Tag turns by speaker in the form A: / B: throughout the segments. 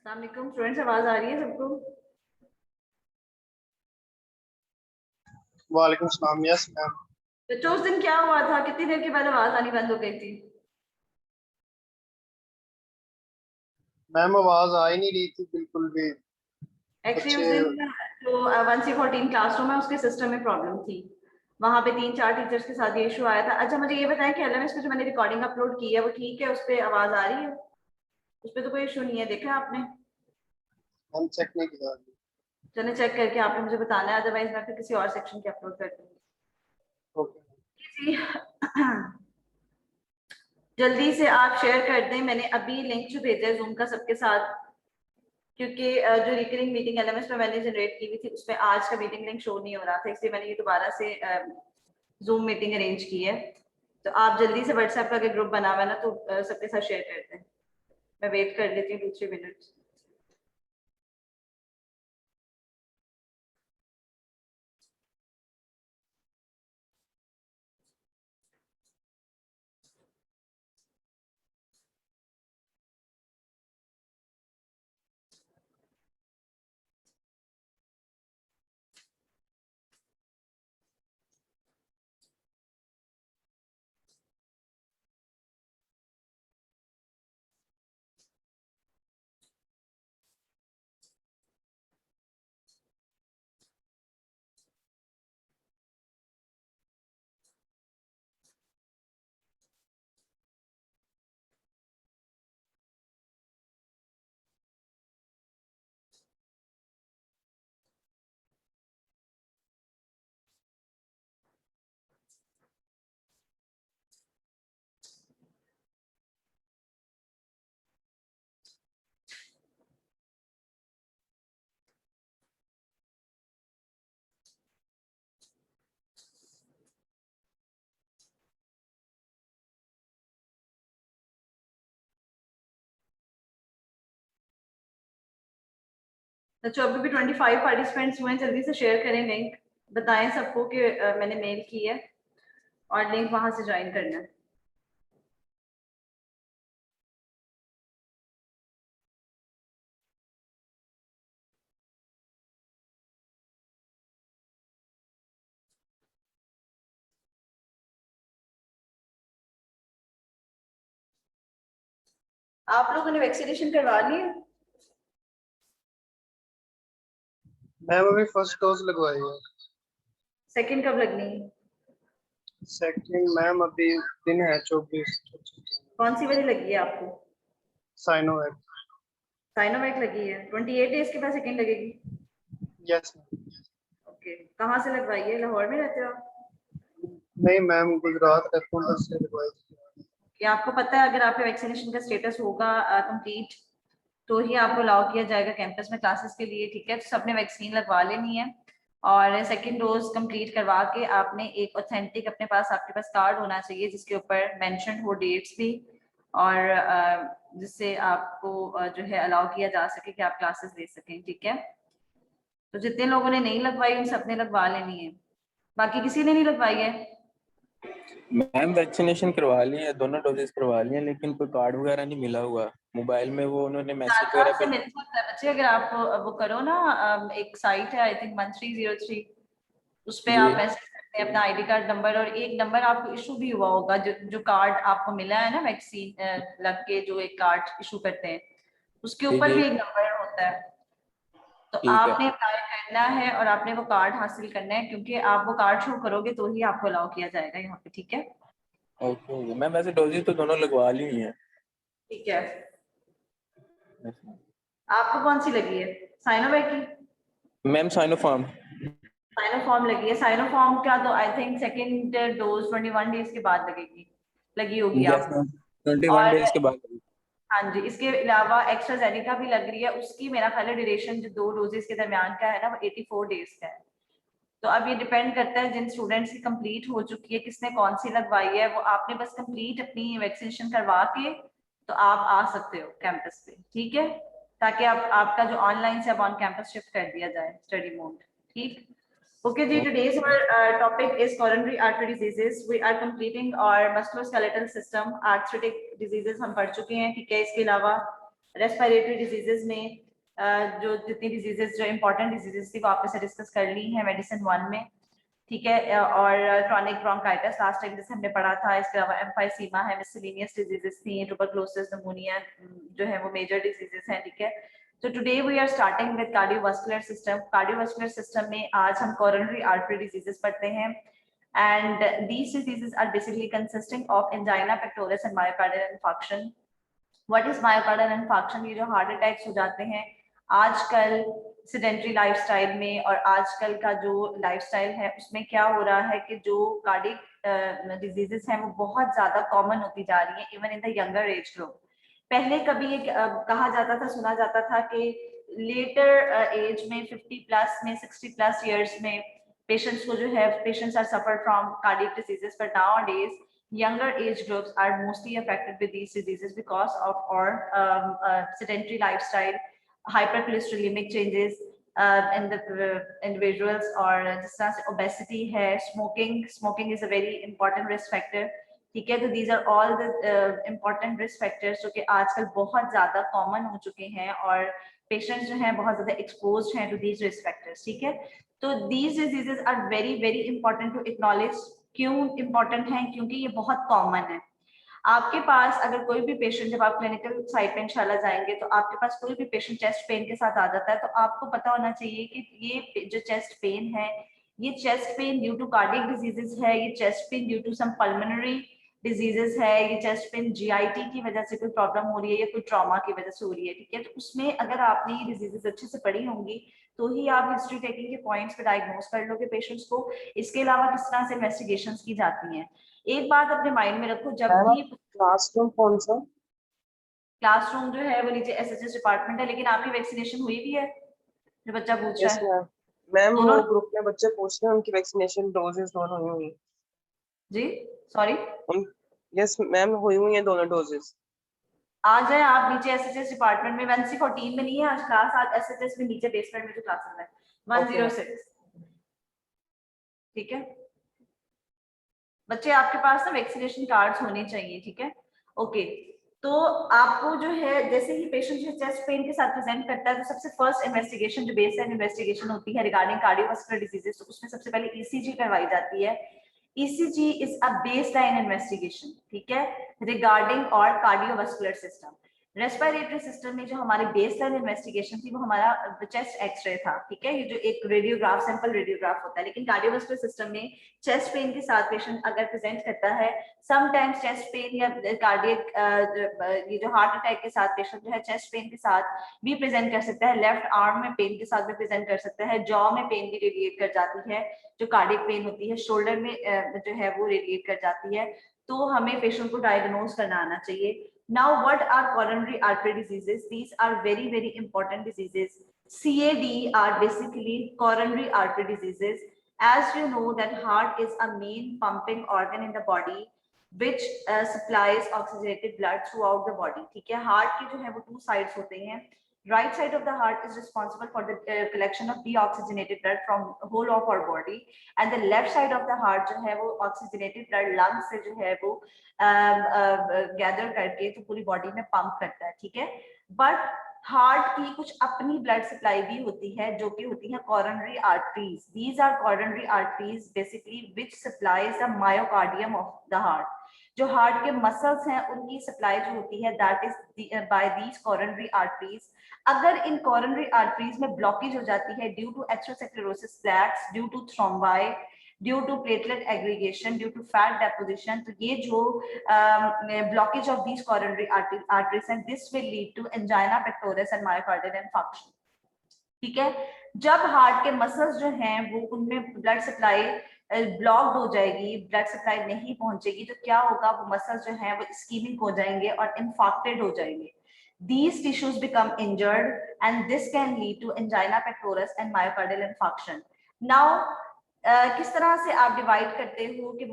A: अस्सलाम वालेकुम स्टूडेंट्स, आवाज आ रही है सबको?
B: वालेकुम सलाम। Yes ma'am.
A: बच्चों, उस दिन क्या हुआ था? कितनी देर के बाद आवाज आनी बंद हो गई थी?
B: मैम आवाज आ ही नहीं रही थी बिल्कुल भी।
A: एक्चुअली
B: बच्चे।
A: उस दिन जो 1C14 क्लासरूम है उसके सिस्टम में प्रॉब्लम थी। वहां पे 3-4 टीचर्स के साथ ये इशू आया था। अच्छा, मुझे ये बताएं कि LMS पे जो मैंने रिकॉर्डिंग अपलोड की है वो ठीक है? उस पर आवाज आ रही है? उस पर तो कोई इशू नहीं है, देखा आपने?
B: हम चेक नहीं किया।
A: चलिए चेक करके आपने मुझे बताना है, अदरवाइज मैं फिर किसी और सेक्शन की अपलोड कर दूंगी।
B: ओके।
A: जी। जल्दी से आप शेयर कर दें। मैंने अभी लिंक जो भेजा है जूम का सबके साथ, क्योंकि जो रिकरिंग मीटिंग LMS में मैंने जनरेट की हुई थी उसमें आज का मीटिंग लिंक शो नहीं हो रहा था, इसलिए मैंने ये दोबारा से जूम मीटिंग अरेंज की है। तो आप जल्दी से व्हाट्सएप का अगर ग्रुप बना हुआ है ना तो सबके साथ शेयर कर दें। मैं वेट कर लेती हूँ 2-3 मिनट। तो अभी भी 25 पार्टिसिपेंट्स हुए हैं, जल्दी से शेयर करें लिंक। बताएं सबको कि मैंने मेल की है और लिंक वहां से ज्वाइन करना है। आप लोगों ने वैक्सीनेशन करवा ली है?
B: मैम अभी फर्स्ट डोज लगवाई है।
A: सेकंड कब लगनी है?
B: सेकंड मैम अभी दिन है 24।
A: कौन सी वाली लगी है आपको?
B: साइनोवैक।
A: साइनोवैक लगी है। 28 डेज के बाद सेकंड लगेगी।
B: यस।
A: ओके, कहाँ से लगवाई है? लाहौर में रहते हो आप?
B: नहीं मैम, गुजरात रेस्पॉन्डर से लगवाई थी।
A: कि आपको पता है अगर आपका वैक्सीनेशन का स्टेटस होगा कंप्लीट तो ही आपको अलाउ किया जाएगा कैंपस में क्लासेस के लिए, ठीक है? तो सबने वैक्सीन लगवा लेनी है और सेकंड डोज कंप्लीट करवा के आपने एक ऑथेंटिक अपने पास आपके पास कार्ड होना चाहिए जिसके ऊपर मेंशन हो डेट्स भी, और जिससे आपको जो है अलाउ किया जा सके कि आप क्लासेस ले सकें, ठीक है? तो जितने लोगों ने नहीं लगवाई उन सबने लगवा लेनी है। बाकी किसी ने नहीं लगवाई है?
C: मैम वैक्सीनेशन करवा ली है, दोनों डोजेस करवा लिए हैं, लेकिन कोई कार्ड वगैरह नहीं मिला हुआ मोबाइल में। वो उन्होंने मैसेज
A: कार्ड
C: वगैरह
A: से
C: पे।
A: मिल सकता है बच्चे, अगर आप वो करो ना, एक साइट है आई थिंक 1303, उस पे
C: जी
A: आप मैसेज करते हैं अपना ID कार्ड नंबर, और एक नंबर आपको इशू भी हुआ होगा जो जो कार्ड आपको मिला है ना वैक्सीन लग के जो एक कार्ड इशू करते हैं उसके
C: जी
A: ऊपर
C: जी,
A: भी एक नंबर होता है। तो
C: ठीक है।
A: आपने अप्लाई करना है और आपने वो कार्ड हासिल करना है, क्योंकि आप वो कार्ड शो करोगे तो ही आपको अलाउ किया जाएगा यहाँ पे, ठीक है?
C: ओके ओके मैम, वैसे डोजेस तो दोनों लगवा ली हुई हैं।
A: ठीक है। आपको कौन सी लगी है? साइनोवैक की?
C: Ma'am Sinopharm.
A: साइनोफॉर्म लगी है। साइनोफॉर्म का तो I think second dose 21 days के बाद लगेगी, लगी होगी
C: यस
A: आपको।
C: मैम, 21
A: और
C: डेज के बाद।
A: हाँ जी, इसके अलावा एक्स्ट्राजेनेका भी लग रही है, उसकी मेरा ख्याल है ड्यूरेशन जो 2 डोजेस के दरमियान का है ना वो 84 डेज का है। तो अब ये डिपेंड करता है जिन स्टूडेंट्स की कंप्लीट हो चुकी है किसने कौन सी लगवाई है, वो आपने बस कंप्लीट अपनी वैक्सीनेशन करवा के तो आप आ सकते हो कैंपस पे, ठीक है? ताकि आप आपका जो ऑनलाइन से अब ऑन कैंपस शिफ्ट कर दिया जाए स्टडी मोड, ठीक? Okay, Ji, today's our topic is coronary artery diseases. We are completing our musculoskeletal system, arthritic diseases हम पढ़ चुके हैं, ठीक है? इसके अलावा रेस्पिरेटरी डिजीजेस में जो जितनी डिजीजेस जो इंपॉर्टेंट डिजीजेस थी वो आपने से डिस्कस कर ली है मेडिसिन 1 में, ठीक है। और क्रॉनिक ब्रोंकाइटिस लास्ट टाइम जैसे हमने पढ़ा था, इसके अलावा एम्फाइसीमा है, मिससेलेनियस डिजीजेस थी, ट्यूबरकुलोसिस, निमोनिया जो है वो मेजर डिजीजेस हैं, ठीक है। So today we are starting with cardiovascular system. Cardiovascular system में आज हम coronary artery diseases पढ़ते हैं, and these diseases are basically consisting of angina pectoris and myocardial infarction. What is myocardial infarction? ये जो हार्ट अटैक्स हो जाते हैं आजकल सेडेंटरी लाइफस्टाइल में, और आजकल का जो लाइफस्टाइल है उसमें क्या हो रहा है कि जो कार्डियक डिजीजेस हैं वो बहुत ज्यादा कॉमन होती जा रही है even in the younger age group. पहले कभी ये कहा जाता था, सुना जाता था कि लेटर एज में 50 प्लस में 60 प्लस इयर्स में पेशेंट्स को जो है patients are suffer from cardiac diseases, but nowadays younger age groups are mostly affected with these diseases because of our sedentary lifestyle, hypercholesterolemic changes in the individuals, और जिस तरह से obesity है, smoking is a very important risk factor, ठीक है। तो these are all the important risk factors जो कि आजकल बहुत ज्यादा कॉमन हो चुके हैं और पेशेंट्स जो हैं बहुत ज्यादा एक्सपोज्ड हैं टू these risk factors, ठीक है। तो these diseases are very very important to acknowledge। क्यों इम्पोर्टेंट है? क्योंकि ये बहुत कॉमन है। आपके पास अगर कोई भी पेशेंट, जब आप क्लिनिकल साइड पे इंशाल्लाह जाएंगे तो आपके पास कोई भी पेशेंट चेस्ट पेन के साथ आ जाता है, तो आपको पता होना चाहिए कि ये जो चेस्ट पेन है, ये chest pain due to cardiac diseases है, ये chest pain due to some pulmonary diseases है, ये चेस्ट पेन जीआईटी की वजह से कोई प्रॉब्लम हो रही है या कोई ट्रॉमा की वजह से हो रही है, ठीक है। तो उसमें अगर आपने ये डिजीजेस अच्छे से पढ़ी होंगी तो ही आप हिस्ट्री टेकिंग के पॉइंट्स पे डायग्नोस कर लोगे पेशेंट्स को। इसके अलावा किस तरह से इन्वेस्टिगेशंस की जाती हैं, एक बात अपने माइंड में रखो, जब भी
B: क्लासरूम कौन सा?
A: क्लासरूम जो है वो नीचे एसएचएस डिपार्टमेंट है, लेकिन आपकी वैक्सीनेशन हुई भी है जो बच्चा पूछ रहा
B: यस
A: है?
B: मैम। मैम वो
A: दोनों?
B: ग्रुप में बच्चे पूछ रहे हैं उनकी वैक्सीनेशन डोजेस दोनों हुई हुई
A: जी सॉरी,
B: उन यस मैम हुई हुई है दोनों डोजेस।
A: आ जाए आप नीचे एसएचएस डिपार्टमेंट में, 1C14 में नहीं है आज क्लास, आज एसएचएस में नीचे बेसमेंट में जो क्लासेस है 106, ठीक है। बच्चे आपके पास ना वैक्सीनेशन कार्ड्स होने चाहिए, ठीक है, ओके। तो आपको जो है जैसे ही पेशेंट जो चेस्ट पेन के साथ प्रेजेंट करता है तो सबसे फर्स्ट इन्वेस्टिगेशन जो बेसलाइन इन्वेस्टिगेशन होती है रिगार्डिंग कार्डियोवास्कुलर डिजीजेस, तो उसमें सबसे पहले ईसीजी करवाई जाती है। ECG is a baseline investigation, ठीक है, रिगार्डिंग और कार्डियोवास्कुलर सिस्टम। रेस्पिरेटरी सिस्टम में जो हमारी बेसलाइन इन्वेस्टिगेशन थी वो हमारा चेस्ट एक्सरे था, ठीक है, ये जो एक रेडियोग्राफ सिंपल रेडियोग्राफ होता है। लेकिन कार्डियोवास्कुलर सिस्टम में चेस्ट पेन के साथ पेशेंट अगर प्रेजेंट करता है, समटाइम्स चेस्ट पेन या कार्डियक ये जो हार्ट अटैक के साथ पेशेंट जो है चेस्ट पेन के साथ भी प्रेजेंट कर सकता है, लेफ्ट आर्म में पेन के साथ भी प्रेजेंट कर सकता है, जॉ में पेन भी रेडिएट कर जाती है जो कार्डियक पेन होती है, शोल्डर में जो है वो रेडिएट कर जाती है। तो हमें पेशेंट को डायग्नोज करना आना चाहिए। Now what are coronary artery diseases? These are very very important diseases. CAD are basically coronary artery diseases. As you know that heart is a main pumping organ in the body which supplies oxygenated blood throughout the body, ठीक है। Heart के जो है वो 2 sides होते हैं। Right side of the heart is responsible for the collection of deoxygenated blood from whole of our body, and the left side of the heart जो है वो oxygenated blood lungs से जो है वो गैदर करके तो पूरी बॉडी में पंप करता है, ठीक है। बट हार्ट की कुछ अपनी ब्लड सप्लाई भी होती है जो कि होती है coronary arteries. These are coronary arteries basically which supplies the myocardium of the heart. जो हार्ट के मसल्स हैं उनकी सप्लाई जो होती है that is by these coronary arteries. अगर इन coronary arteries में ब्लॉकेज हो जाती है due to atherosclerosis plaques, due to thrombi, due to platelet aggregation, due to fat deposition, तो ये जो blockage of these coronary arteries and this will lead to angina pectoris and myocardial infarction, ठीक है। जब heart के muscles जो हैं वो उनमें ब्लड सप्लाई ब्लॉक्ड हो जाएगी, ब्लड सप्लाई नहीं पहुंचेगी, तो क्या होगा, वो मसल्स जो हैं वो इस्कीमिक हो जाएंगे और इन्फार्क्टेड हो जाएंगे। These tissues become injured and this can lead to angina pectoris and myocardial infarction. Now किस तरह से आप डिवाइड करते हो कि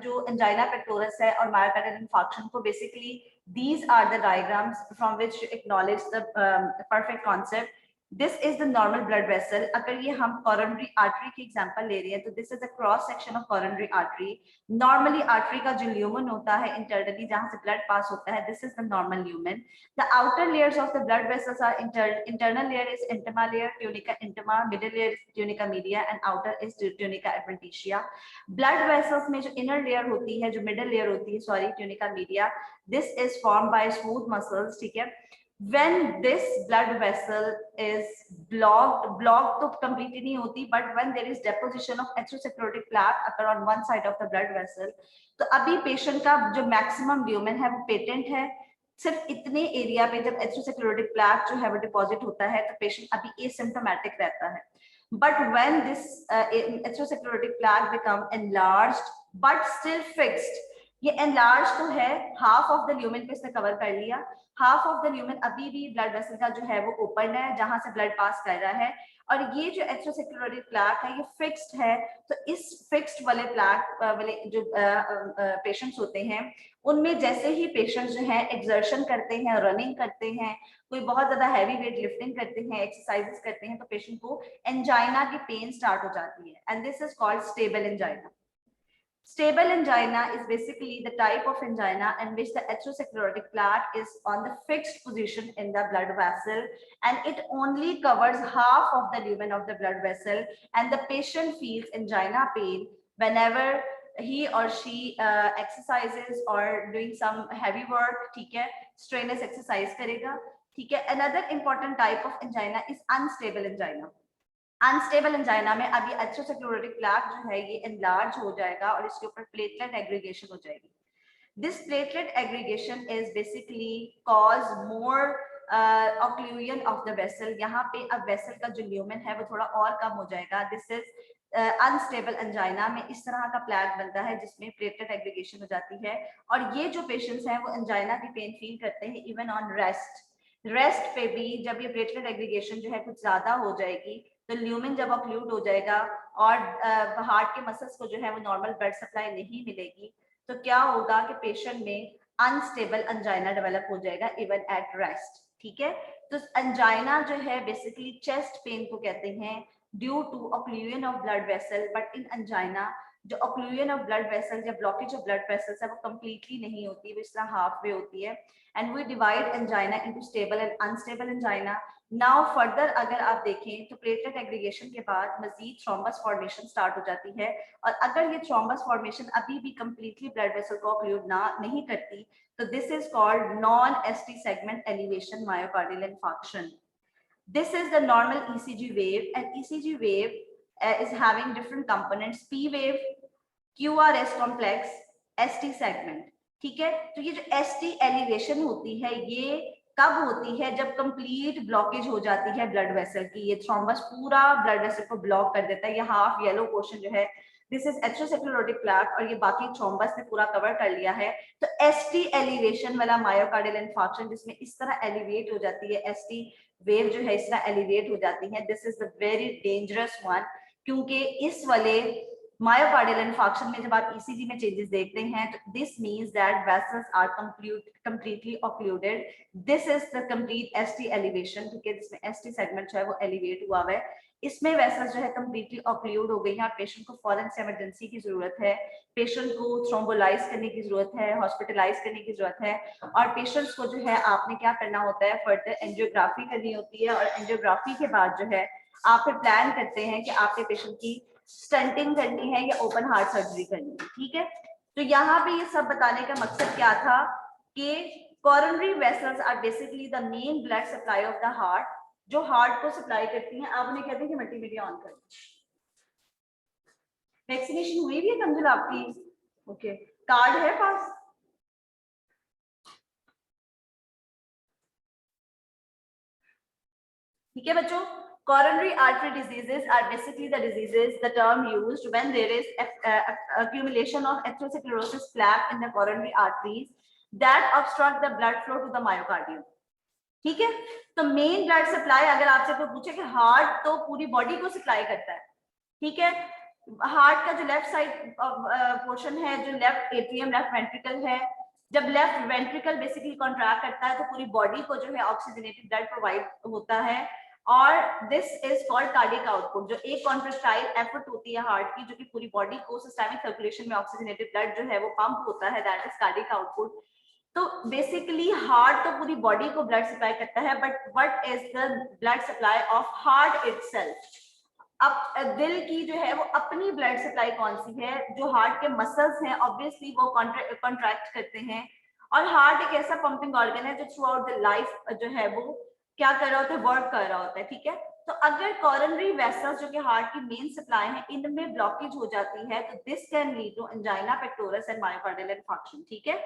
A: जो एंजाइना पेक्टोरस है और मायोकार्डियल इन्फार्क्शन को, basically these are the diagrams from which you acknowledge the perfect concept. This is the normal blood vessel. अगर ये हम कोरोनरी आर्टरी की एग्जांपल ले रहे हैं तो this is a cross section of coronary artery. Normally artery का जो ल्यूमेन होता है इंटरनली जहां से ब्लड पास होता है, this is the normal lumen. The outer layers of the blood vessels are internal layer is intima layer, tunica intima, middle layer is tunica media and outer is tunica adventitia. Blood vessels में जो inner layer होती है, जो middle layer होती है, sorry, tunica media, this is formed by smooth muscles, ठीक है। When this blood vessel is blocked तो completely नहीं होती, but when there is deposition of atherosclerotic plaque occur on one side of the blood vessel, तो अभी patient का जो maximum lumen है वो पेटेंट है। सिर्फ इतने एरिया पे जब atherosclerotic plaque जो है वो डिपॉजिट होता है तो पेशेंट अभी एसिम्प्टोमेटिक रहता है। But when this atherosclerotic plaque become enlarged but still fixed, ये एनलार्ज तो है, हाफ ऑफ द ल्यूमेन को इसने कवर कर लिया, हाफ ऑफ द ल्यूमेन अभी भी ब्लड वेसल का जो है वो ओपन है जहां से ब्लड पास कर रहा है, और ये जो एथेरोस्क्लेरोटिक प्लैक है ये फिक्स्ड है। तो इस फिक्स्ड वाले प्लैक वाले जो पेशेंट्स होते हैं उनमें जैसे ही पेशेंट्स जो है एक्सर्शन करते हैं, रनिंग करते हैं, कोई बहुत ज्यादा हैवी वेट लिफ्टिंग करते हैं, एक्सरसाइजेस करते हैं, तो पेशेंट को एंजाइना की पेन स्टार्ट हो जाती है, and this is called stable angina. Stable angina is basically the type of angina in which the atherosclerotic plaque is on the fixed position in the blood vessel, and it only covers half of the lumen of the blood vessel, and the patient feels angina pain whenever he or she exercises or doing some heavy work, ठीक है, strenuous exercise करेगा, ठीक है। Another important type of angina is unstable angina। Unstable angina में अभी atherosclerotic plaque जो है ये एनलार्ज हो जाएगा और इसके ऊपर प्लेटलेट एग्रीगेशन हो जाएगी। This platelet aggregation is basically cause more occlusion of the vessel. यहाँ पे अब वेसल का जो ल्यूमेन है वो थोड़ा और कम हो जाएगा। दिस इज अनस्टेबल एंजाइना में इस तरह का प्लैक बनता है जिसमें प्लेटलेट एग्रीगेशन हो जाती है, और ये जो पेशेंट्स हैं वो एंजाइना की पेन फील करते हैं इवन ऑन रेस्ट पे भी। जब ये प्लेटलेट एग्रीगेशन जो है कुछ ज्यादा हो जाएगी तो ल्यूमेन जब ऑक्लूड हो जाएगा और हार्ट के मसल्स को जो है वो नॉर्मल ब्लड सप्लाई नहीं मिलेगी, तो क्या होगा कि पेशेंट में अनस्टेबल एंजाइना डेवलप हो जाएगा इवन एट रेस्ट, ठीक है। तो एंजाइना जो है बेसिकली चेस्ट पेन को कहते हैं due to occlusion of blood vessel, but in angina जो ऑक्लूजन ऑफ ब्लड वेसल या ब्लॉकेज ऑफ ब्लड वेसल्स है वो कंप्लीटली नहीं होती, वो इस तरह हाफ वे होती है। And we divide angina into stable and unstable angina. Now further अगर आप देखें तो प्लेटलेट एग्रीगेशन के बाद मजीद थ्रोम्बस फॉर्मेशन स्टार्ट हो जाती है, और अगर ये थ्रोम्बस फॉर्मेशन अभी भी कंप्लीटली ब्लड वेसल को ऑक्लूड नहीं करती तो this is called non ST segment elevation myocardial infarction. This is the normal ECG wave, and ECG wave is having different components: P wave, QRS complex, ST segment, ठीक है। तो ये जो ST elevation होती है ये कब होती है? जब कंप्लीट ब्लॉकेज हो जाती है ब्लड वेसल की। ये थ्रोम्बस पूरा ब्लड वेसल को ब्लॉक कर देता है। ये हाफ येलो पोर्शन जो है दिस इज एथेरोस्क्लेरोटिक प्लैक, और ये बाकी थ्रोम्बस ने पूरा कवर कर लिया है। तो ST एलिवेशन वाला मायोकार्डियल इंफार्क्शन जिसमें इस तरह एलिवेट हो जाती है, ST वेव जो है इस तरह एलिवेट हो जाती है, this is the very dangerous one, क्योंकि इस वाले मायोकार्डियल इंफार्क्शन में जब आप ECG में चेंजेस देखते हैं तो this means that vessels are completely occluded. This is the complete ST elevation, ठीक है, जिसमें ST सेगमेंट जो है वो एलिवेट हुआ है। इसमें वेसल्स जो है कंप्लीटली ऑक्लूड हो गई हैं, पेशेंट को फौरन से इमरजेंसी की जरूरत है, पेशेंट को थ्रोम्बोलाइज करने की जरूरत है, हॉस्पिटलाइज करने की जरूरत है, और पेशेंट्स को जो है आपने क्या करना होता है, फर्दर एंजियोग्राफी करनी होती है, और एंजियोग्राफी के बाद जो है आप फिर प्लान करते हैं कि आपके पेशेंट की स्टंटिंग करनी है या ओपन हार्ट सर्जरी करनी है, ठीक है। तो यहाँ पे ये सब बताने का मकसद क्या था कि coronary vessels are basically the main blood supply of the heart, जो हार्ट को सप्लाई करती हैं। आप उन्हें कहते हैं कि मल्टीमीडिया ऑन कर। वैक्सीनेशन हुई भी है तंजुल आपकी? ओके, कार्ड है पास? ठीक है बच्चों, coronary artery diseases are basically the diseases, the term used when there is accumulation of atherosclerosis plaque in the coronary arteries that obstruct the blood flow to the myocardium, ठीक है। तो main blood supply अगर आपसे कोई पूछे कि heart तो पूरी बॉडी को सप्लाई करता है, ठीक है, हार्ट का जो लेफ्ट साइड पोर्शन है, जो लेफ्ट एट्रियम, लेफ्ट वेंट्रिकल है, जब लेफ्ट वेंट्रिकल बेसिकली कॉन्ट्रैक्ट करता है तो पूरी बॉडी को जो है ऑक्सीजनेटेड ब्लड प्रोवाइड होता है, और this is called cardiac output. जो एक कॉन्ट्रैक्टाइल एफर्ट होती है हार्ट की, जो कि पूरी बॉडी को सिस्टमिक सर्कुलेशन में ऑक्सीजनेटेड ब्लड जो है वो पंप होता है, दैट इज कार्डियक आउटपुट। तो बेसिकली हार्ट तो पूरी बॉडी को ब्लड सप्लाई करता है, but what is the blood supply of heart itself? अब दिल की जो है वो अपनी ब्लड सप्लाई कौन सी है? जो हार्ट के मसल्स हैं ऑब्वियसली वो कॉन्ट्रैक्ट करते हैं, और हार्ट एक ऐसा पंपिंग ऑर्गन है जो थ्रू आउट द लाइफ जो है वो क्या कर रहा होता है, वर्क कर रहा होता है, ठीक है। तो अगर कोरोनरी वेसल्स जो कि हार्ट की मेन सप्लाई है इनमें ब्लॉकेज हो जाती है तो this can lead to angina pectoris and myocardial infarction, ठीक है।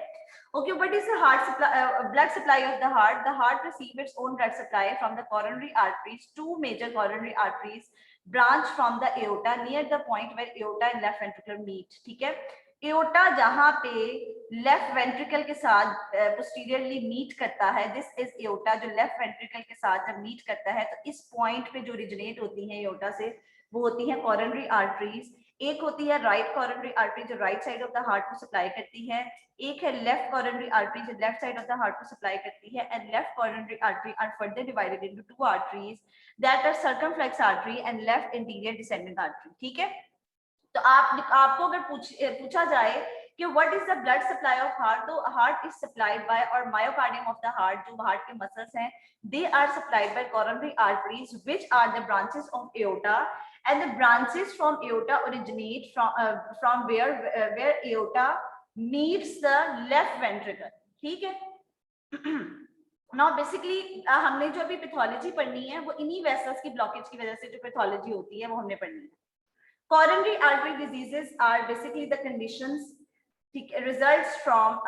A: Okay, what is the heart supply, blood supply of the heart? The heart receives its own blood supply from the coronary arteries. Two major coronary arteries branch from the aorta near the point where aorta and left ventricle meet. ठीक है, aorta जहां पे left ventricle के साथ posteriorly meet करता है, this is aorta, जो left ventricle के साथ जब मीट करता है तो इस पॉइंट पे जो ओरिजिनेट होती है एओर्टा से वो होती है कोरोनरी आर्टरीज। एक होती है राइट कोरोनरी आर्टरी जो right side of the heart को सप्लाई करती है, एक है लेफ्ट कोरोनरी आर्टरी जो left side of the heart को सप्लाई करती है, and left coronary artery are further divided into two arteries that are circumflex artery and left anterior descending artery, ठीक है। तो आपको अगर पूछा जाए कि what is the blood supply of heart, तो हार्ट इज सप्लाइड बाय और मायोकार्डियम ऑफ द हार्ट, जो हार्ट के मसल्स हैं, they are supplied by coronary arteries which are the branches of aorta, and the branches from aorta originate from where aorta meets the left ventricle, ठीक है। now basically हमने जो अभी pathology पढ़नी है वो इन्हीं वेसल्स की ब्लॉकेज की वजह से जो पैथोलॉजी होती है वो हमने पढ़नी है। coronary artery diseases are basically the conditions, ठीक है, results from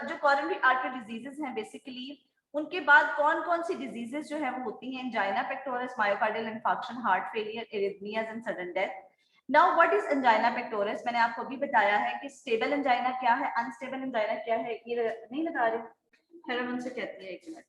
A: जो coronary artery diseases हैं basically उनके बाद कौन कौन सी डिजीजेस जो है वो होती हैं? Angina pectoralis, myocardial infarction, heart failure, arrhythmias and sudden death. Now what is angina pectoralis? मैंने आपको अभी बताया है कि स्टेबल एंजाइना क्या है, अनस्टेबल एंजाइना क्या है। ये नहीं लगा रहे, फिर हम उनसे कहती है, एक मिनट।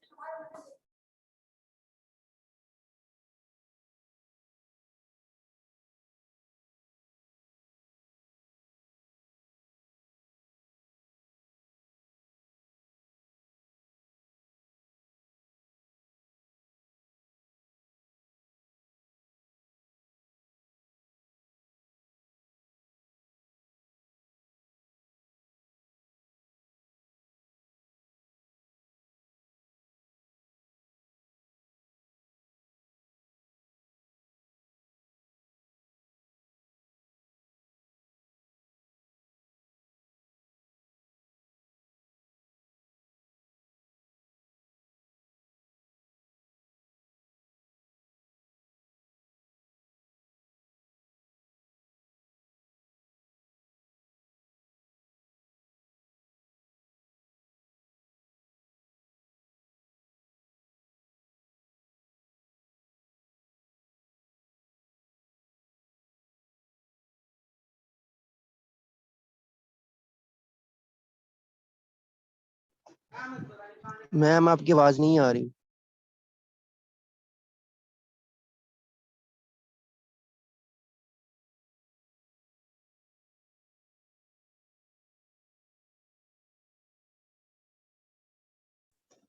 B: मैम आपकी आवाज नहीं आ रही।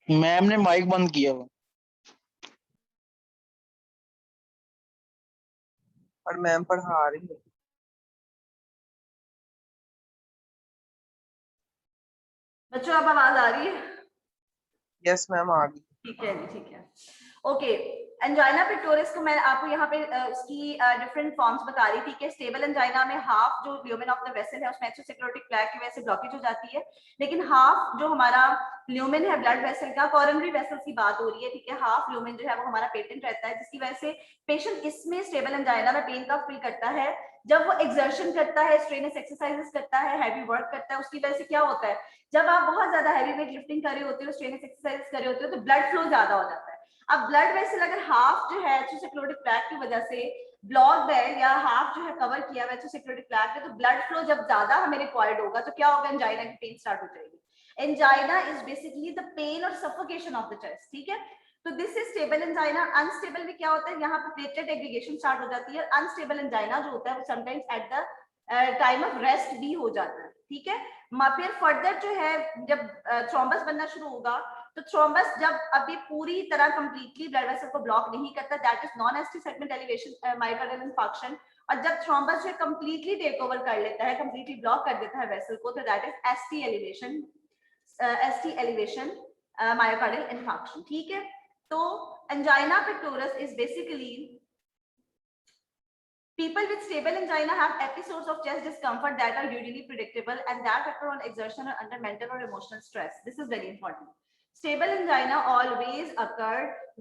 D: मैम ने माइक बंद किया हुआ।
B: पर मैम पढ़ा रही है।
A: बच्चों अब आवाज आ रही है?
B: यस मैम आ गई।
A: ठीक है जी, ठीक है। ओके, एंजाइना पेक्टोरिस को मैं आपको यहाँ पे उसकी डिफरेंट फॉर्म्स बता रही थी कि स्टेबल एंजाइना में हाफ जो ल्यूमेन ऑफ द वेसल है उसमें एक्सोसिक्लेरोटिक प्लेग की वजह से ब्लॉकेज हो जाती है, लेकिन हाफ जो हमारा ल्यूमेन है ब्लड वेसल का, कोरोनरी वेसल्स की बात हो रही है, ठीक है, हाफ ल्यूमेन जो है वो हमारा पेटेंट रहता है, जिसकी वजह से पेशेंट इसमें स्टेबल एंजाइना में पेन का फील करता है जब वो एक्सर्शन करता है, स्ट्रेनस एक्सरसाइजेस करता है, हैवी वर्क करता है। उसकी वजह से क्या होता है, जब आप बहुत ज्यादा हैवी वेट लिफ्टिंग कर रहे होते हो, स्ट्रेनस एक्सरसाइज कर रहे होते हो, तो ब्लड फ्लो ज्यादा हो जाता है। अब ब्लड वेसल अगर हाफ जो है एक्सोसिक्लेरोटिक प्लेग की वजह से ब्लॉक्ड है या हाफ जो है कवर किया हुआ एक्सोसिक्लेरोटिक प्लेग है, तो ब्लड फ्लो जब ज्यादा हमें रिक्वायर्ड होगा तो क्या होगा, एंजाइना की पेन स्टार्ट हो जाएगी। Angina is basically the pain और सफोकेशन ऑफ द चेस्ट, ठीक है। तो this is stable angina. Unstable में क्या होता है, यहाँ पे प्लेटलेट एग्रीगेशन स्टार्ट हो जाती है। अनस्टेबल एंजाइना जो होता है वो sometimes eight the time of rest भी हो जाता है, ठीक है। फिर फर्दर जो है जब थ्रोम्बस बनना शुरू होगा तो थ्रोम्बस जब अभी पूरी तरह कंप्लीटली ब्लड वेसल को ब्लॉक नहीं करता, that is non ST segment elevation myocardial infarction. और जब थ्रोम्बस जो कंप्लीटली टेक ओवर कर लेता है, कंप्लीटली ब्लॉक कर देता है वेसल को, तो that is ST elevation myocardial infarction. ठीक है, तो angina pectoris is basically people with stable angina have episodes of chest discomfort that are usually predictable and that occur on exertion or under mental or emotional stress. This is very important. Stable angina always occur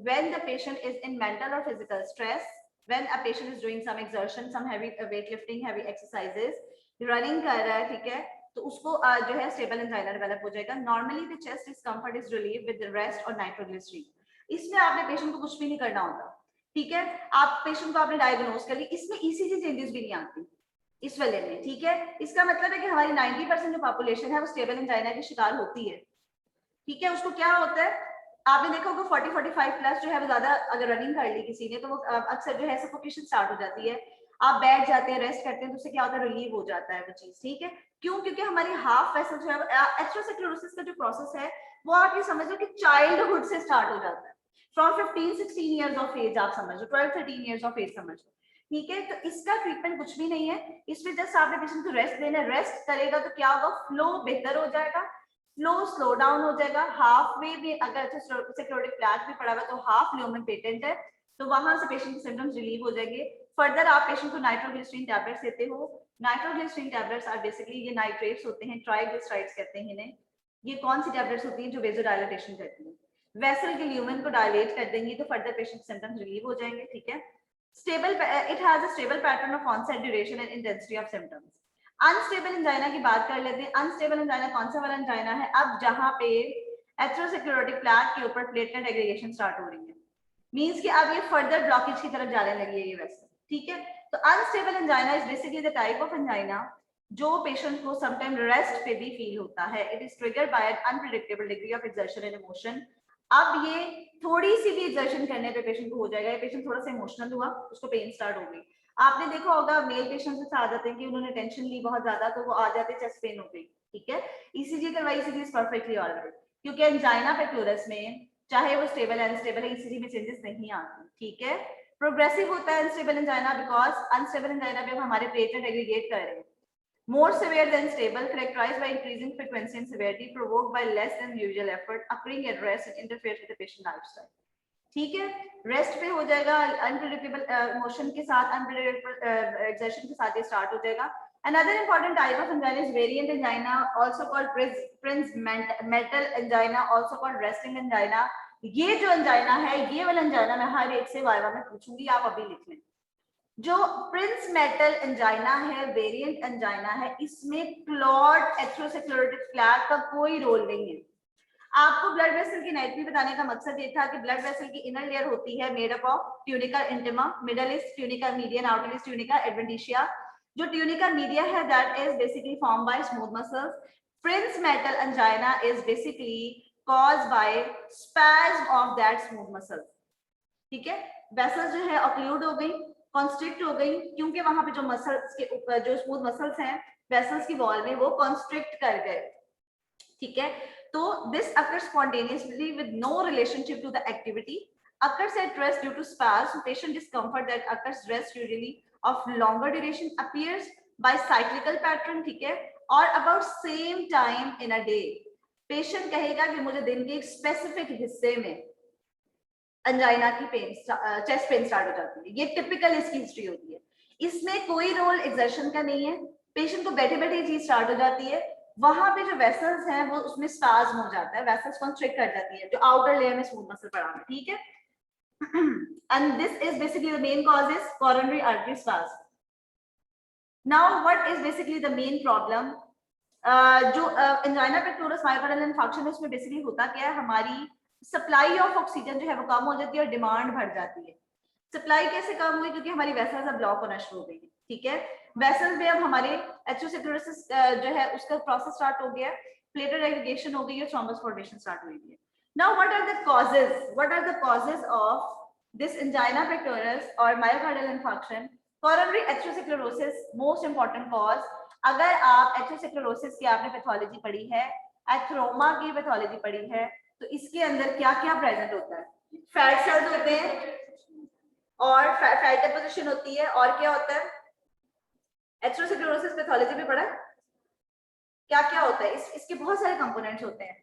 A: when the patient is in mental or physical stress, when a patient is doing some exertion, some heavy weightlifting, heavy exercises, running कर रहा है, ठीक है, तो उसको जो है stable angina develop हो जाएगा. Normally the chest discomfort is relieved with the rest or nitroglycerin. इसमें आपने पेशेंट को कुछ भी नहीं करना होता, ठीक है, आप पेशेंट को आपने डायग्नोज कर ली, इसमें ईसीजी चेंजेस भी नहीं आती इस वाले में, ठीक है। इसका मतलब है कि हमारी 90% जो पॉपुलेशन है वो स्टेबल एंजाइना की शिकार होती है, ठीक है। उसको क्या होता है, आपने देखा होगा 40-45 प्लस जो है वो ज्यादा अगर रनिंग कर ली किसी ने तो वो अक्सर जो है सफोकेशन स्टार्ट हो जाती है, आप बैठ जाते हैं, रेस्ट करते हैं, तो उससे क्या होता है, रिलीव हो जाता है वो चीज, ठीक है। क्यों? क्योंकि हमारी हाफ वेसल जो है, एथेरोस्क्लेरोसिस का जो प्रोसेस है वो आप ये समझ लो कि चाइल्डहुड से स्टार्ट हो जाता है, फ्रॉम 15-16 इयर्स ऑफ एज आप समझ लो, 12-13 इयर्स ऑफ एज समझ लो, ठीक है। तो इसका ट्रीटमेंट कुछ भी नहीं है, इसमें जस्ट आपने पेशेंट को रेस्ट देना है, रेस्ट करेगा तो क्या होगा, फ्लो बेहतर हो जाएगा, फ्लो स्लो डाउन हो जाएगा, हाफ वे भी अगर सेक्रोटिक प्लैक भी पड़ा हुआ तो हाफ ल्यूमेन पेटेंट है, तो वहां से पेशेंट के सिम्टम्स रिलीव हो जाएंगे। फर्दर आप पेशेंट को नाइट्रोग्लिसरीन टैबलेट्स देते हो, नाइट्रोग्लिसरीन टैबलेट्स आर बेसिकली ये नाइट्रेट्स होते हैं, ट्राइग्लिसराइड्स कहते हैं इन्हें। ये कौन सी टैबलेट्स होती हैं जो वेजोडाइलेटेशन करती है, वेसल के ल्यूमेन को डायलेट कर देंगी, तो फर्दर पेशेंट सिम्टम्स रिलीव हो जाएंगे, ठीक है। Stable, it has a stable pattern of onset, duration and intensity of symptoms. Unstable angina की बात कर लेते हैं। अनस्टेबल एंजाइना कौन सा वाला एंजाइना है, अब जहां पे एथेरोस्क्लेरोटिक प्लैक के ऊपर प्लेटलेट एग्रीगेशन स्टार्ट हो रही है, मींस कि अब ये फर्दर ब्लॉकेज की तरफ जाने लगी है ये वेसल, ठीक है। तो unstable angina is basically the type of angina जो पेशेंट को समटाइम रेस्ट पे भी फील होता है। It is triggered by an unpredictable degree of exertion and emotion. अब ये थोड़ी सी भी एक्सर्शन करने पे पेशेंट को हो जाएगा, पेशेंट थोड़ा सा इमोशनल हुआ उसको पेन स्टार्ट हो गई। आपने देखा होगा मेल पेशेंट्स से आ जाते हैं कि उन्होंने टेंशन ली बहुत ज्यादा, तो वो आ जाते हैं चेस्ट पेन हो गई, ठीक है, ईसीजी करवाई, ईसीजी इज परफेक्टली ऑलराइट, क्योंकि एंजाइना पेक्टोरस में चाहे वो स्टेबल है अनस्टेबल है, ईसीजी में चेंजेस नहीं आते, ठीक है। प्रोग्रेसिव होता है unstable angina, because unstable angina पे हमारे प्लेटलेट एग्रीगेट कर रहे हैं, more severe than stable, characterized by increasing frequency and severity, provoked by less than usual effort, occurring at rest and interferes with the patient lifestyle, ठीक है। Rest पे हो जाएगा, अनप्रेडिक्टेबल मोशन के साथ, अनप्रेडिक्टेबल एक्सर्शन के साथ ये स्टार्ट हो जाएगा। Another important type of angina is variant angina, also called Prince metal angina, also called resting angina। ये जो angina है, ये वाला angina मैं हर एक से वाइवा में पूछूंगी, आप अभी लिख लें। जो प्रिंस मेटल एंजाइना है, वेरिएंट एंजाइना है, इसमें क्लॉट एथेरोस्क्लेरोटिक प्लैक का कोई रोल नहीं है। आपको ब्लड वेसल की एनाटॉमी बताने का मकसद ये था कि ब्लड वेसल की इनर लेयर होती है made up of tunica intima, middle is tunica media, outer is tunica adventitia. जो ट्यूनिका मीडिया है that is basically form by smooth muscles. Prince metal angina is basically caused by spasm of that smooth muscles, ठीक है। Vessels जो है occlude हो गई, constrict हो गई, क्योंकि वहां पे जो मसल्स के ऊपर जो स्मूथ मसल्स हैं वेसल्स की वॉल में वो कॉन्स्ट्रिक्ट कर गए, ठीक है। तो this occurs spontaneously with no relationship to the activity, occurs at rest due to spasm, patient discomfort that occurs rest usually of longer duration, appears by cyclical pattern, ठीक है, और about same time in a day। Patient कहेगा कि मुझे दिन के एक specific हिस्से में एंजाइना की पेन, चेस्ट पेन स्टार्ट हो जाती है, ये टिपिकल इसकी हिस्ट्री होती है। इसमें कोई रोल एक्सर्शन का नहीं है, पेशेंट को बैठे बैठे चीज स्टार्ट हो जाती है, वहां पे जो वेसल्स हैं वो उसमें स्पाज्म हो जाता है, वेसल्स कॉन्स्ट्रिक्ट कर जाती है, जो आउटर लेयर में स्मूथ मसल पड़ा है, ठीक है। And this is basically the main cause is coronary artery spasm. Now what is basically the main problem, जो एंजाइना पेक्टोरस मायोकार्डियल इंफार्क्शन है, उसमें बेसिकली होता क्या है, हमारी सप्लाई ऑफ ऑक्सीजन जो है वो कम हो जाती है और डिमांड बढ़ जाती है। सप्लाई कैसे कम हुई, क्योंकि हमारी वेसल्स अब ब्लॉक होना शुरू हो गई, ठीक है। वेसल्स में अब हमारे एथेरोस्क्लेरोसिस जो है उसका प्रोसेस स्टार्ट हो गया, प्लेटलेट एग्रीगेशन हो गई है, थ्रोम्बस फॉर्मेशन स्टार्ट हुई है। Now what are the causes of this angina pectoris और myocardial infarction. Coronary atherosclerosis most important cause. अगर आप एथेरोस्क्लेरोसिस की आपने पैथोलॉजी पढ़ी है, एथ्रोमा की पैथोलॉजी पढ़ी है, तो इसके अंदर क्या क्या प्रेजेंट होता है? फैट सेल्स होते हैं और फैट डिपोजिशन होती है, और क्या होता है? एथेरोस्क्लेरोसिस पैथोलॉजी में पढ़ा है? क्या क्या होता है? इसके बहुत सारे कंपोनेंट्स होते हैं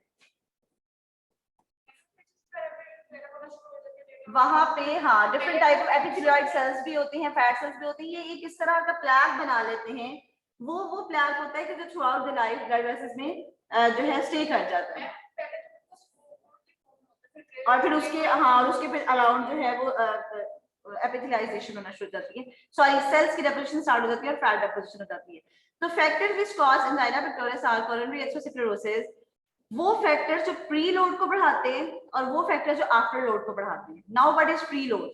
A: वहां पे। हाँ, डिफरेंट टाइप ऑफ एपिथेलियोइड सेल्स भी होती हैं, फैट सेल्स भी होती हैं। ये एक इस तरह का प्लैग बना लेते हैं, वो प्लैग होता है कि जो through out the life blood vessels में जो है स्टे कर जाता है, और फिर उसके उसके फिर अराउंड जो है वो एपिथेलाइजेशन होना शुरू हो जाती है, सॉरी सेल्स की डेपोजिशन स्टार्ट हो जाती है और फैट डेपोजिशन हो जाती है। तो factor which cause angina pectoris are coronary atherosclerosis, वो फैक्टर जो प्री लोड को बढ़ाते हैं और वो फैक्टर जो आफ्टर लोड को बढ़ाते हैं। Now what is pre load?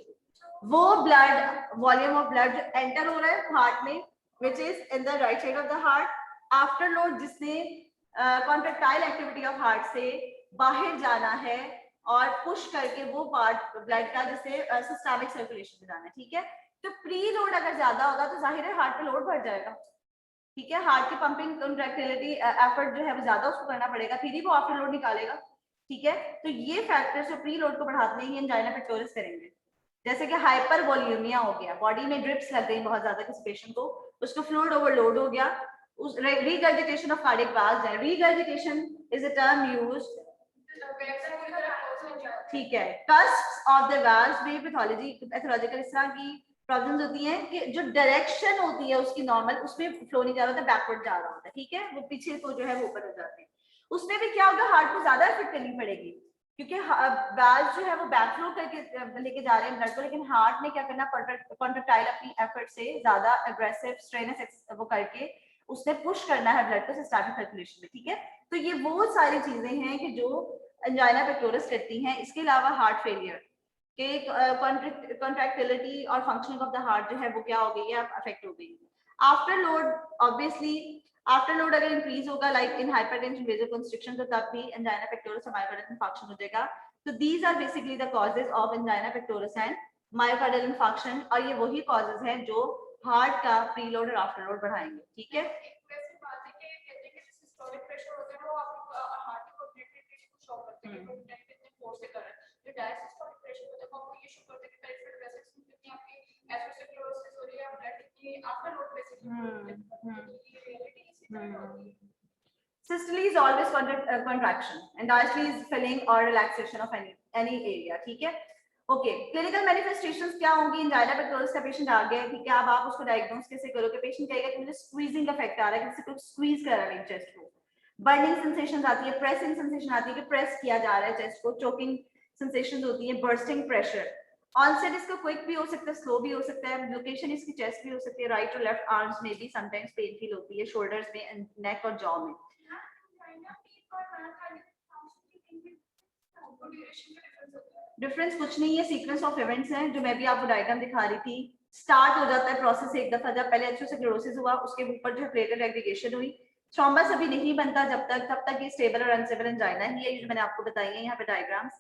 A: वो ब्लड वॉल्यूम ऑफ ब्लड जो एंटर हो रहा है हार्ट में, which is in the right side of the heart. After load जिसने कॉन्ट्रैक्टाइल एक्टिविटी ऑफ हार्ट से बाहर जाना है और पुश करके वो पार्ट ब्लड का जिसे सिस्टमिक सर्कुलेशन में जाना है, ठीक है। तो प्री लोड अगर ज्यादा होगा तो जाहिर है हार्ट पे लोड बढ़ जाएगा, ठीक है। हार्ट की पंपिंग कॉन्ट्रैक्टिलिटी एफर्ट जो है वो ज्यादा उसको करना पड़ेगा, फिर ही वो आफ्टर लोड निकालेगा, ठीक है। तो ये फैक्टर्स जो प्री लोड को बढ़ाते हैं ये एंजाइना पेक्टोरिस करेंगे। जैसे कि हाइपर वॉल्यूमिया हो गया, बॉडी में ड्रिप्स लग गई बहुत ज्यादा किसी पेशेंट को, उसको फ्लूइड ओवरलोड हो गया, उस रीगर्जिटेशन ऑफ कार्डियक वाल्व्स है। Regurgitation is a term used, ठीक है। कस्प्स ऑफ द वाल्व्स में पैथोलॉजी पैथोलॉजिकल इस तरह की प्रॉब्लम्स होती हैं कि जो डायरेक्शन होती है उसकी नॉर्मल, उसमें फ्लो नहीं जा रहा होता, बैकवर्ड जा रहा होता है, ठीक है। वो पीछे को जो है वो ऊपर हो जाते हैं। उसमें भी क्या होगा, हार्ट को ज्यादा इफेक्ट करनी पड़ेगी क्योंकि वाल्व जो है वो बैक फ्लो करके लेके जा रहे हैं ब्लड को, लेकिन हार्ट ने क्या करना, कॉन्ट्रैक्टाइल अपनी एफर्ट से ज्यादा अग्रेसिव स्ट्रेनस वो करके उसने पुश करना है ब्लड को सिस्टमिक सर्कुलेशन में, ठीक है। तो ये वो सारी चीजें हैं कि जो एंजाइना पेक्टोरिस करती हैं। इसके अलावा हार्ट फेलियर के कॉन्ट्रैक्टिलिटी और फंक्शनिंग ऑफ द हार्ट जो है वो क्या हो गई है, अफेक्ट हो गई है। After load obviously after load अगर इंक्रीज होगा लाइक इन हाइपरटेंशन वेसोकंस्ट्रिक्शन, तो तब भी एंजाइना पेक्टोरिस मायोकार्डियल इंफार्क्शन हो जाएगा। तो these are basically the causes of angina pectoris and myocardial infarction, और ये वही कॉजेज हैं जो हार्ट का प्रीलोड और आफ्टर लोड बढ़ाएंगे, ठीक है। Systole is always contraction and diastole is filling or relaxation of any area, ठीक है। ओके, क्लिनिकल मैनिफेस्टेशंस क्या होंगी? एंजाइना पेक्टोरिस का पेशेंट आ गया, ठीक है। अब आप उसको डायग्नोस कैसे करोगे? पेशेंट कहेगा कि मुझे स्क्वीजिंग इफेक्ट आ रहा है, किसी को स्क्वीज कर रहा है चेस्ट को, बर्निंग सेंसेशंस आती है, प्रेसिंग सेंसेशन आती है कि प्रेस किया जा रहा है चेस्ट को, चोकिंग सेंसेशंस होती है, बर्स्टिंग प्रेशर। ऑनसेट इसका क्विक भी हो सकता है, स्लो भी हो सकता है, लोकेशन इसकी चेस्ट भी हो सकती है, राइट और लेफ्ट आर्म्स में भी समटाइम्स पेन फील होती है, शोल्डर्स में, नेक और जॉ में। डिफरेंस कुछ नहीं है, सीक्वेंस ऑफ इवेंट्स हैं जो मैं भी आपको डायग्राम दिखा रही थी। स्टार्ट हो जाता है प्रोसेस एक दफा जब पहले एथेरोस्क्लेरोसिस हुआ, उसके ऊपर जो प्लेटलेट एग्रीगेशन हुई, थ्रोम्बस अभी नहीं बनता जब तक ये स्टेबल और अनस्टेबल एंजाइना ही है। ये मैंने आपको बताई है यहाँ पे डायग्राम्स,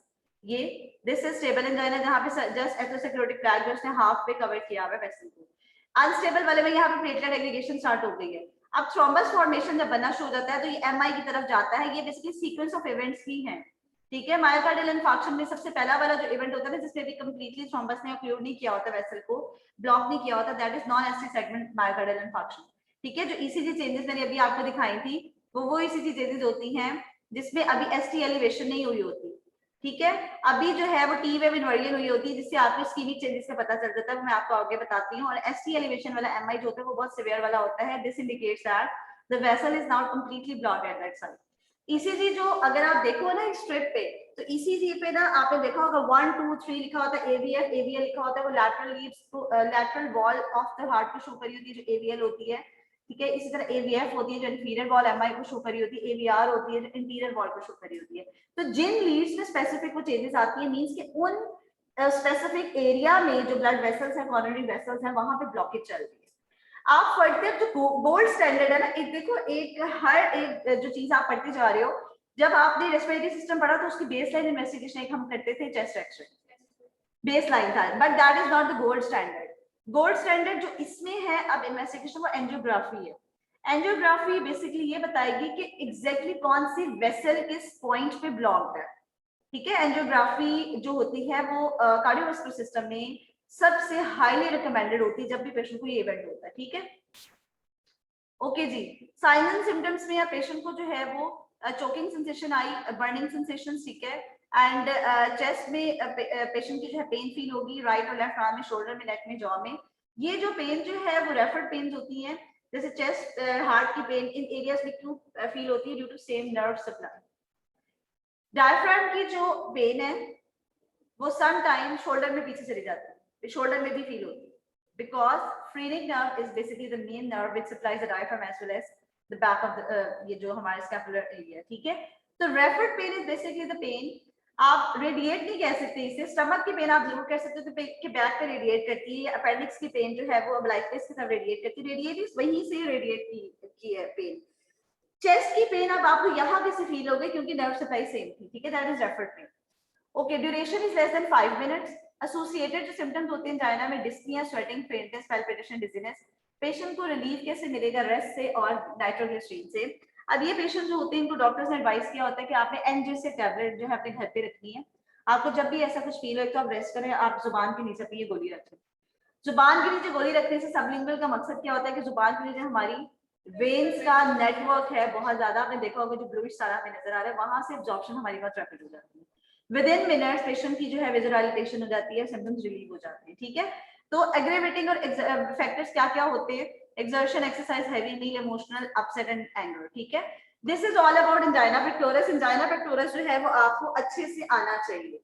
A: ये दिस इज स्टेबल एंजाइना जहाँ पे जस्ट एथेरोस्क्लेरोटिक प्लैग जो उसने हाफ पे कवर किया हुआ है वेसल को। अनस्टेबल वाले में यहाँ पे प्लेटलेट एग्रीगेशन स्टार्ट हो गई है। अब थ्रोम्बस फॉर्मेशन जब बनना शुरू हो जाता है तो ये एमआई की तरफ जाता है। ये बेसिकली सीक्वेंस ऑफ इवेंट्स ही हैं, ठीक है। मायोकार्डियल इंफार्क्शन में सबसे पहला वाला जो इवेंट होता है जिसमें भी कंप्लीटली थ्रोम्बस ने ऑक्लूड नहीं किया होता, वेसल को ब्लॉक नहीं किया होता, that is non ST segment myocardial infarction, ठीक है। जो ईसीजी चेंजेस मैंने अभी आपको दिखाई थी वो ईसीजी चेंजेस होती हैं जिसमें अभी एसटी एलिवेशन नहीं हुई होती, ठीक है। अभी जो है वो टी वेव इन्वर्जन हुई होती है जिससे आपको इस्कीमिक चेंजेस का पता चल जाता है, वो मैं आपको आगे बताती हूँ। और एसटी एलिवेशन वाला एमआई जो होता है वो बहुत सिवियर वाला होता है, this indicates that the vessel is not completely blocked at that side. ECG जो अगर आप देखो ना स्ट्रिप पे, तो ईसीजी पे ना आपने देखा होगा 1 2 3 लिखा होता है, एवीएफ एवीएल लिखा होता है, वो lateral leads lateral wall of the heart को शो करी होती है जो एवीएल होती है, ठीक है। इसी तरह एवीएफ होती है जो इंफीरियर वॉल एमआई को शो करी होती है, एवीआर होती है जो इंटीरियर वॉल को शो करी होती है। तो जिन लीड्स में स्पेसिफिक वो चेंजेस आती है मींस कि उन स्पेसिफिक एरिया में जो ब्लड वेसल्स है, कोरोनरी वेसल्स है, वहां पे ब्लॉकेज चल रही है। आप फर्दर जो गोल्ड स्टैंडर्ड है ना, एक देखो एक हर एक जो चीज आप पढ़ते जा रहे हो, जब आपने रेस्पिरेटरी सिस्टम पढ़ा तो उसकी बेसलाइन इन्वेस्टिगेशन एक हम करते थे चेस्ट एक्सरे, बेसलाइन था, but that is not the gold standard. Gold standard जो इसमें है अब इन्वेस्टिगेशन वो एंजियोग्राफी है। एंजियोग्राफी बेसिकली ये बताएगी कि एग्जैक्टली कौन सी वेसल किस पॉइंट पे ब्लॉक्ड है, ठीक है। एंजियोग्राफी जो होती है वो कार्डियोवास्कुलर सिस्टम में सबसे हाईली रिकमेंडेड होती है जब भी पेशेंट को ये इवेंट होता है। ठीक है, ओके जी। साइन एंड सिम्टम्स में या पेशेंट को जो है वो चोकिंग सेंसेशन आई, बर्निंग सेंसेशन, ठीक है, एंड चेस्ट में पेशेंट की जो है पेन फील होगी, राइट और लेफ्ट आर्म में, शोल्डर में, नेक में, जॉ में। ये जो पेन जो है वो रेफर्ड पेन होती हैं, जैसे चेस्ट हार्ट की पेन इन एरियाज में क्यों फील होती है? Due to same nerve supply. Diaphragm की जो पेन है वो सम टाइम शोल्डर में पीछे चली जाती है, शोल्डर में भी फील होती है, because phrenic nerve is basically the main nerve which supplies the diaphragm as well as the back of the ये जो हमारे scapular area, ठीक है। तो referred pain is basically the pain, आप रेडिएट नहीं कह सकते इसे, स्टमक की पेन आप जरूर कह सकते हो कि बैक पे रेडिएट करती है, अपेंडिक्स की पेन जो है वो अम्बिलिकस की तरफ रेडिएट करती है, रेडिएट वहीं से रेडिएट की है पेन। चेस्ट की पेन अब आपको यहाँ कैसे फील हो गई? क्योंकि नर्व सप्लाई सेम थी, ठीक है, that is referred pain. Okay, duration is less than 5 minutes. Associated जो सिम्टम्स होते हैं जाइना में dyspnea, sweating, faintness, palpitation, dizziness. Patient को रिलीफ कैसे मिलेगा? रेस्ट से और नाइट्रोग्लिसरीन से। अब ये पेशेंट जो होते हैं इनको डॉक्टर्स ने एडवाइस किया होता है कि आपने एनजेसिक टैबलेट जो है अपने घर पे रखनी है। आपको जब भी ऐसा कुछ फील हो तो आप रेस्ट करें, आप जुबान के नीचे पे ये गोली रखें। जुबान के नीचे गोली रखने से सबलिंगुअल का मकसद क्या होता है कि जुबान के नीचे हमारी वेन्स का नेटवर्क है बहुत ज्यादा, आपने देखा होगा जो ब्लूइश सारा में नजर आ रहा है, वहां से एब्जॉर्प्शन हमारी बहुत रैपिड हो जाती है। विद इन मिनट्स पेशेंट की जो है विजुअलाइजेशन हो जाती है, सिम्टम्स रिलीव हो जाते हैं, ठीक है। तो एग्रेवेटिंग और फैक्टर्स क्या क्या होते हैं? Exertion, exercise, heavy meal, emotional upset and anger, ठीक है। This is all about angina pectoris. Angina pectoris जो है वो आपको अच्छे से आना चाहिए,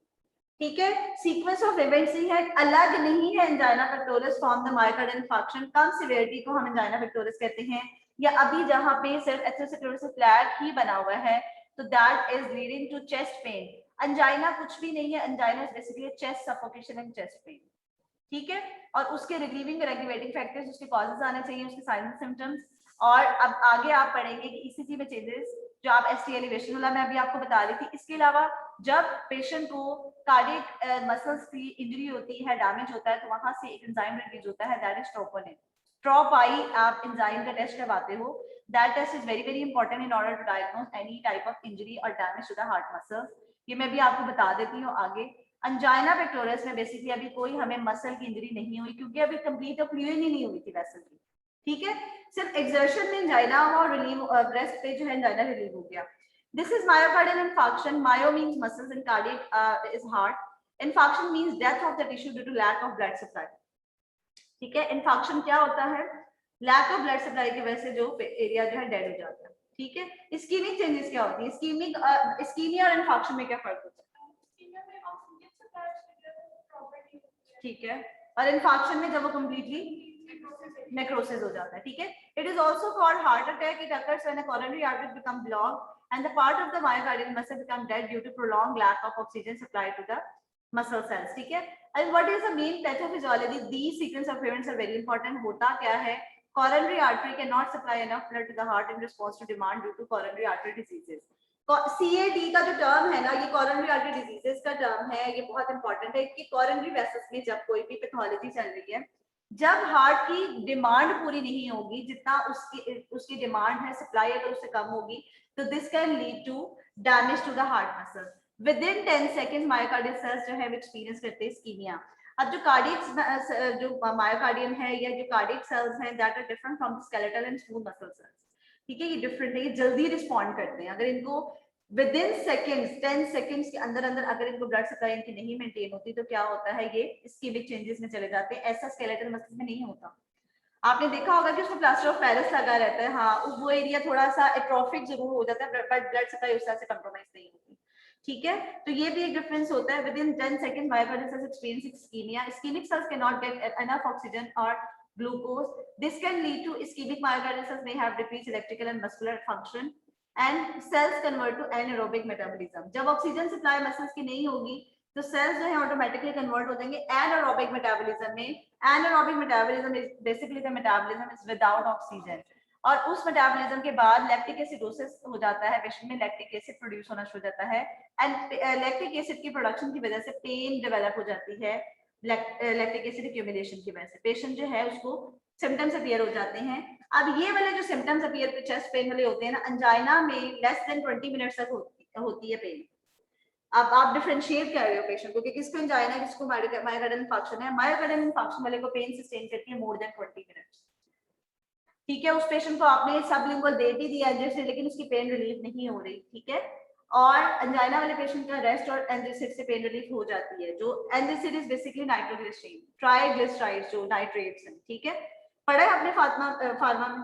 A: ठीक है। सीक्वेंस ऑफ इवेंट्स ही है, अलग नहीं है। Angina pectoralis from the myocardial infarction, come severity को हम एंजाइना पेक्टोरस कहते हैं, या अभी जहां पे सिर्फ एथेरोस्क्लेरोसिस फ्लैग ही बना हुआ है तो that is leading to chest pain. Angina कुछ भी नहीं है, angina is basically chest suffocation and chest pain, ठीक है। और उसके रिलीविंग और एक्टिवेटिंग फैक्टर्स, उसके कॉजेस आने चाहिए, उसके साइंस एंड सिम्टम्स। और अब आगे आप पढ़ेंगे कि ईसीजी में चेंजेस जो आप एसटी एलिवेशन वाला मैं अभी आपको बता रही थी। इसके अलावा जब पेशेंट को कार्डियक मसल्स की इंजरी होती है, डैमेज होता है, तो वहां से एक एंजाइम रिलीज होता है, that is troponin. Trop I आप एंजाइम का टेस्ट करवाते हो, that test is very very important in order to diagnose any type of injury और damage to the heart muscle. ये मैं भी आपको बता देती हूँ आगे। एंजाइना पेक्टोरस में बेसिकली अभी कोई हमें मसल की इंजरी नहीं हुई क्योंकि अभी कंप्लीट क्लियरिंग ही नहीं हुई थी वेसल की, ठीक है। सिर्फ एक्सर्शन में एंजाइना और रिलीव ब्रेस्ट पे जो है एंजाइना रिलीव हो गया। This is myocardial infarction. Myo means muscles and cardiac is heart. Infarction means death of the tissue due to lack of blood supply, ठीक है। इंफार्क्शन क्या होता है? लैक ऑफ ब्लड सप्लाई की वजह से जो एरिया जो है डेड हो जाता है, ठीक है। इस्कीमिक चेंजेस क्या होती है? इस्कीमिया और इंफार्क्शन में क्या फर्क होता है? ठीक है, और इंफार्क्शन में जब वो कंप्लीटली नेक्रोसिस हो जाता है, ठीक है। It is also called heart attack. It occurs when a coronary artery become blocked and the part of the myocardial muscle become dead due to prolonged lack of oxygen supply to the muscle cells, ठीक है। and what is the main pathophysiology? These sequence of events are very important. होता क्या है? coronary artery cannot supply enough blood to the heart in response to demand due to coronary artery diseases. CAD का जो term है ना, ये coronary artery diseases का term है, ये बहुत इंपॉर्टेंट है कि कॉरोनरी वेसल्स में जब कोई भी पैथोलॉजी चल रही है, जब हार्ट की डिमांड पूरी नहीं होगी, जितना उसकी डिमांड है, सप्लाई अगर उससे कम होगी, तो this can lead to damage to the heart muscle. Within 10 second myocardial cells जो है एक्सपीरियंस करते हैं इस्कीमिया। अब जो कार्डियक जो मायोकार्डियम है या जो कार्डियक सेल्स हैं, that are different from the skeletal and smooth muscle cells, ठीक है। ये डिफरेंट है, ये जल्दी रिस्पॉन्ड करते हैं। अगर इनको विद इन सेकेंड्स 10 सेकेंड्स के अंदर अंदर अगर इनको ब्लड सप्लाई इनकी नहीं मेंटेन होती तो क्या होता है? ये इस्कीमिक चेंजेस में चले जाते हैं। ऐसा स्केलेटल मसल में नहीं होता। आपने देखा होगा कि उसमें प्लास्टर ऑफ पेरिस लगा रहता है, हाँ, वो एरिया थोड़ा सा एट्रोफिक जरूर हो जाता है बट ब्लड सप्लाई उस तरह से कंप्रोमाइज नहीं होती, ठीक है। तो ये भी एक डिफरेंस होता है। Within 10 second myocardial cells experience ischemia. Ischemic cells can not get enough oxygen और glucose. This can lead to ischemic myocardial cells may have decreased electrical and muscular function and cells convert to anaerobic metabolism. जब oxygen supply muscles की नहीं होगी तो sales जो है automatically convert हो जाएंगे एनारोबिक मेटाबॉलिज्म में। Anaerobic metabolism is basically the metabolism is without oxygen, और उस मेटाबॉलिज्म के बाद लैक्टिक एसिडोसिस हो जाता है, पेशेंट में लैक्टिक एसिड प्रोड्यूस होना शुरू हो जाता है एंड लैक्टिक एसिड की प्रोडक्शन की वजह से पेन डेवलप हो जाती है। लैक्टिक एसिड एक्यूमुलेशन की वजह से पेशेंट जो है उसको सिम्टम्स अपीयर हो जाते हैं। अब ये वाले जो सिम्टम्स अपीयर चेस्ट पेन वाले होते हैं ना, अंजाइना में लेस देन 20 मिनट्स तक होती है पेन, अब आप डिफरेंशिएट कर रहे हो पेशेंट को कि किसको एंजाइना है, किसको मायोकार्डियल इंफार्क्शन है। मायोकार्डियल इंफार्क्शन वाले को पेन सस्टेन करती है मोर देन 20 मिनट्स, ठीक है। उस पेशेंट को आपने सबलिंगुअल दे भी दिया एंजियोसिड, लेकिन उसकी पेन रिलीफ नहीं हो रही, ठीक है। और एंजाइना वाले पेशेंट का रेस्ट और एंजियोसिड से पेन रिलीफ हो जाती है। जो Angised is basically nitroglycerin, triglyceride जो नाइट्रेट्स हैं, ठीक है। पढ़ा है आपने फार्मा में,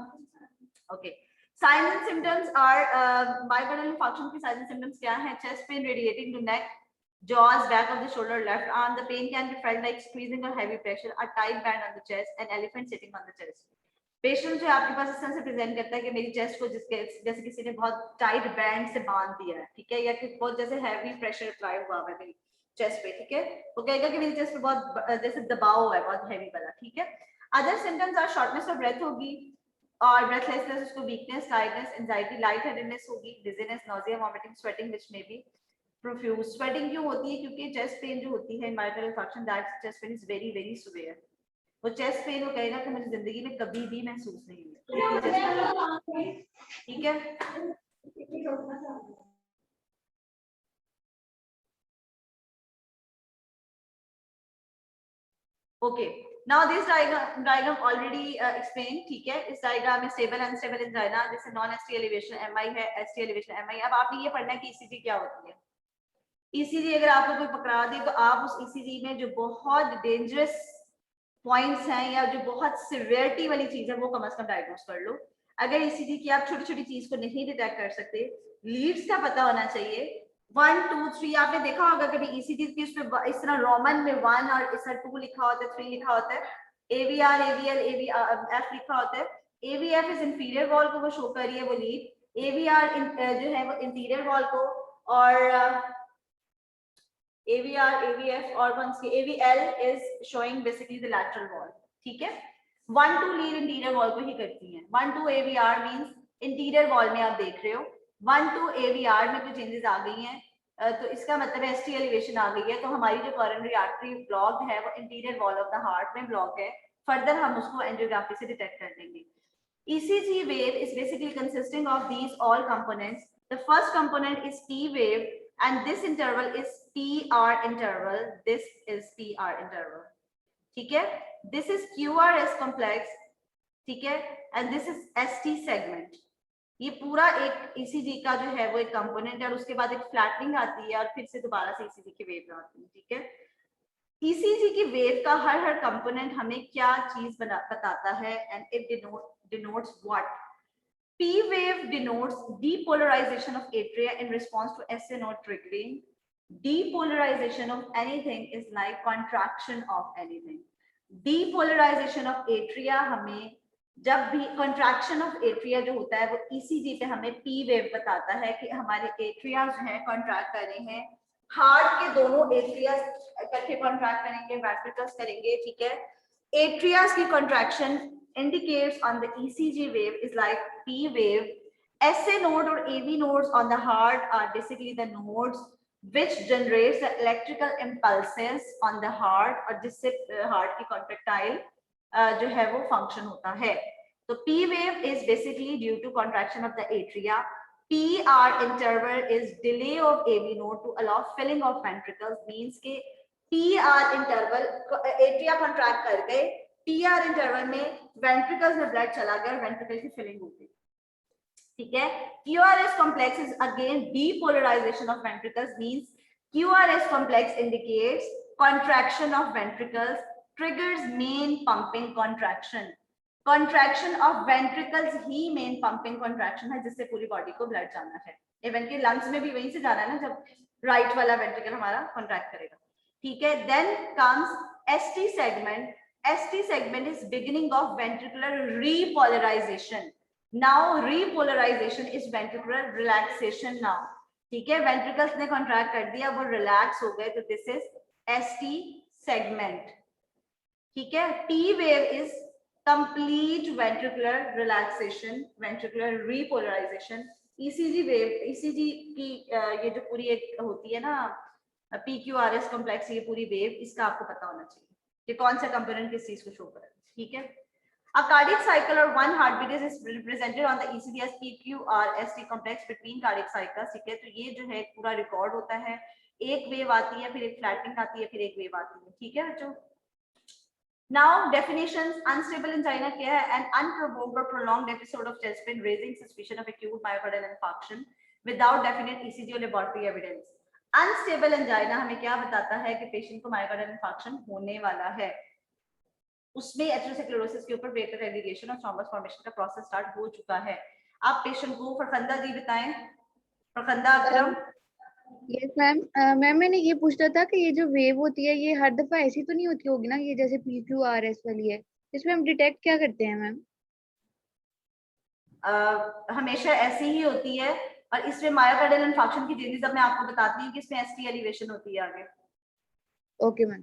A: okay. Science and symptoms are myocardial infarction की साइंस एंड सिम्टम्स क्या है? Chest pain radiating to neck, jaws, back of the shoulder, left arm. The pain can be felt like squeezing or heavy pressure, a tight band on the chest, an elephant sitting on the chest. Patient जो आपके पास इस तरह से present करता है कि मेरी chest को जिसके जैसे किसी ने बहुत टाइट बैंड से बांध दिया है, ठीक है, या कि बहुत जैसे हैवी प्रेशर अप्लाई हुआ है मेरी चेस्ट पे, ठीक है। वो कहेगा कि मेरी चेस्ट पे बहुत जैसे दबाव है, बहुत हैवी वाला, ठीक है। Other symptoms are shortness of breath होगी और ब्रेथलेसनेस, उसको weakness, tiredness, anxiety, light headedness होगी, dizziness, nausea, vomiting, sweating which may be profuse. Sweating क्यों होती है? क्योंकि चेस्ट पेन जो होती है myocardial infarction, that chest pain is very very severe. वो चेस्ट पेन वो कहेगा कि मुझे जिंदगी में कभी भी महसूस नहीं हुआ, ठीक है। Okay, now this diagram already explain, ठीक है। इस डायग्राम में स्टेबल अनस्टेबल एंजाइना, जैसे नॉन एसटी एलिवेशन एमआई है, एसटी एलिवेशन एमआई। अब आपने ये पढ़ना है कि ईसीजी क्या होती है। ईसीजी अगर आपको कोई पकड़ा दे तो आप उस ईसीजी में जो बहुत डेंजरस पॉइंट्स हैं या जो बहुत सिवियरिटी वाली चीज है वो कम से कम डायग्नोस कर लो। अगर ईसीजी की आप छोटी छोटी चीज को नहीं डिटेक्ट कर सकते, लीड्स का पता होना चाहिए, 1 2 3। आपने देखा होगा कभी ईसीजी की उस पे इस तरह रोमन में 1 और इस तरह 2 लिखा होता है, 3 लिखा होता है, एवीआर, एवीएल, एवीएफ लिखा होता है। एवीएफ इज इंफीरियर वॉल को वो शो कर रही है वो लीड, एवीआर जो है वो इंटीरियर वॉल को, और AVR, AVF और once AVL is showing basically the lateral wall, ठीक है। 1-2 लीड इंटीरियर वॉल को ही करती हैं। 1-2 AVR मींस इंटीरियर वॉल में आप देख रहे हो, 1-2 AVR में कोई चेंजेस आ गई हैं तो इसका मतलब है ST एलिवेशन आ गई है, तो हमारी जो कोरोनरी आर्टरी ब्लॉक है वो interior wall of the heart में ब्लॉक है। फर्दर हम उसको एंजियोग्राफी से डिटेक्ट कर लेंगे। ECG wave is basically consisting of these all components. The first component is T wave, and this interval is PR interval. This is PR interval. ठीक है? This is QRS complex. ठीक है? And this is ST segment. ये पूरा एक ECG का जो है वो एक कंपोनेंट है और उसके बाद एक फ्लैटनिंग आती है और फिर से दोबारा से ECG की वेव आती है, ठीक है। ECG की वेव का हर कंपोनेंट हमें क्या चीज बताता है, and it denotes what? P wave denotes depolarization of atria in response to SA node triggering. Depolarization of anything is like contraction of anything. Depolarization of atria हमें जब भी contraction of atria जो होता है वो ECG पे हमें P wave बताता है कि हमारे atria जो है contract कर रहे हैं, हार्ट के दोनों एट्रियास इकट्ठे कॉन्ट्रैक्ट करेंगे, वेंट्रिकल्स करेंगे, ठीक है। एट्रियास की contraction indicates on the ECG wave is like P wave. SA node or AV nodes on the heart are basically the nodes which generates the electrical impulses on the heart और जिससे heart की contractile जो है वो function होता है। तो P wave is basically due to contraction of the atria. PR interval is delay of AV node to allow filling of ventricles, means के PR interval atria contract कर गए, PR interval में ventricles में blood चला गया और ventricle की filling हो गई, ठीक है। QRS complex is again depolarization of ventricles, means QRS complex indicates contraction of ventricles, triggers main pumping contraction. Contraction of ventricles he main pumping contraction है जिससे पूरी बॉडी को ब्लड जाना है। इवन के लंग्स में भी वहीं से जाना है ना, जब राइट वाला वेंट्रिकल हमारा कॉन्ट्रैक्ट करेगा, ठीक है। Then comes ST segment. ST segment is beginning of ventricular repolarization. Now repolarization is ventricular relaxation now, ठीक है। वेंट्रिकल्स ने कॉन्ट्रैक्ट कर दिया, वो रिलैक्स हो गए, तो दिस इज ST सेगमेंट, ठीक है। T wave is complete ventricular relaxation, ventricular repolarization. ECG wave, ECG की ये जो पूरी एक होती है ना PQRS complex, ये पूरी वेव, इसका आपको पता होना चाहिए कि कौन सा कंपोनेंट किस चीज को शो कर रहा है, ठीक है। A cardiac cycle or one heartbeat is represented on the ECG as PQRST complex between cardiac cycles, ठीक है। तो ये जो है पूरा रिकॉर्ड होता है, एक वेव आती है, फिर एक फ्लैटनिंग आती है, फिर एक वेव आती है, ठीक है बच्चों। Now definitions, unstable angina क्या है? An unprovoked or prolonged episode of chest pain raising suspicion of acute myocardial infarction without definite ECG or laboratory evidence. Unstable angina हमें क्या बताता है कि पेशेंट को मायोकार्डियल इंफार्क्शन होने वाला है, उसमें एथेरोस्क्लेरोसिस के ऊपर प्लेटलेट एग्रीगेशन और थ्रोम्बस फॉर्मेशन का प्रोसेस स्टार्ट हो चुका है। आप पेशेंट को फरखंदा जी बताएं, फरखंदा अकरम।
D: यस मैम, मैम मैंने ये पूछना था कि ये जो वेव होती है ये हर दफा ऐसी तो नहीं होती होगी ना, ये जैसे PQRS वाली है, इसमें हम डिटेक्ट क्या करते हैं मैम?
A: हमेशा ऐसी ही होती है, और इसमें मायोकार्डियल इंफार्क्शन की चेंजेस अब मैं आपको बताती हूँ कि इसमें एसटी एलिवेशन होती है आगे।
D: Okay ma'am.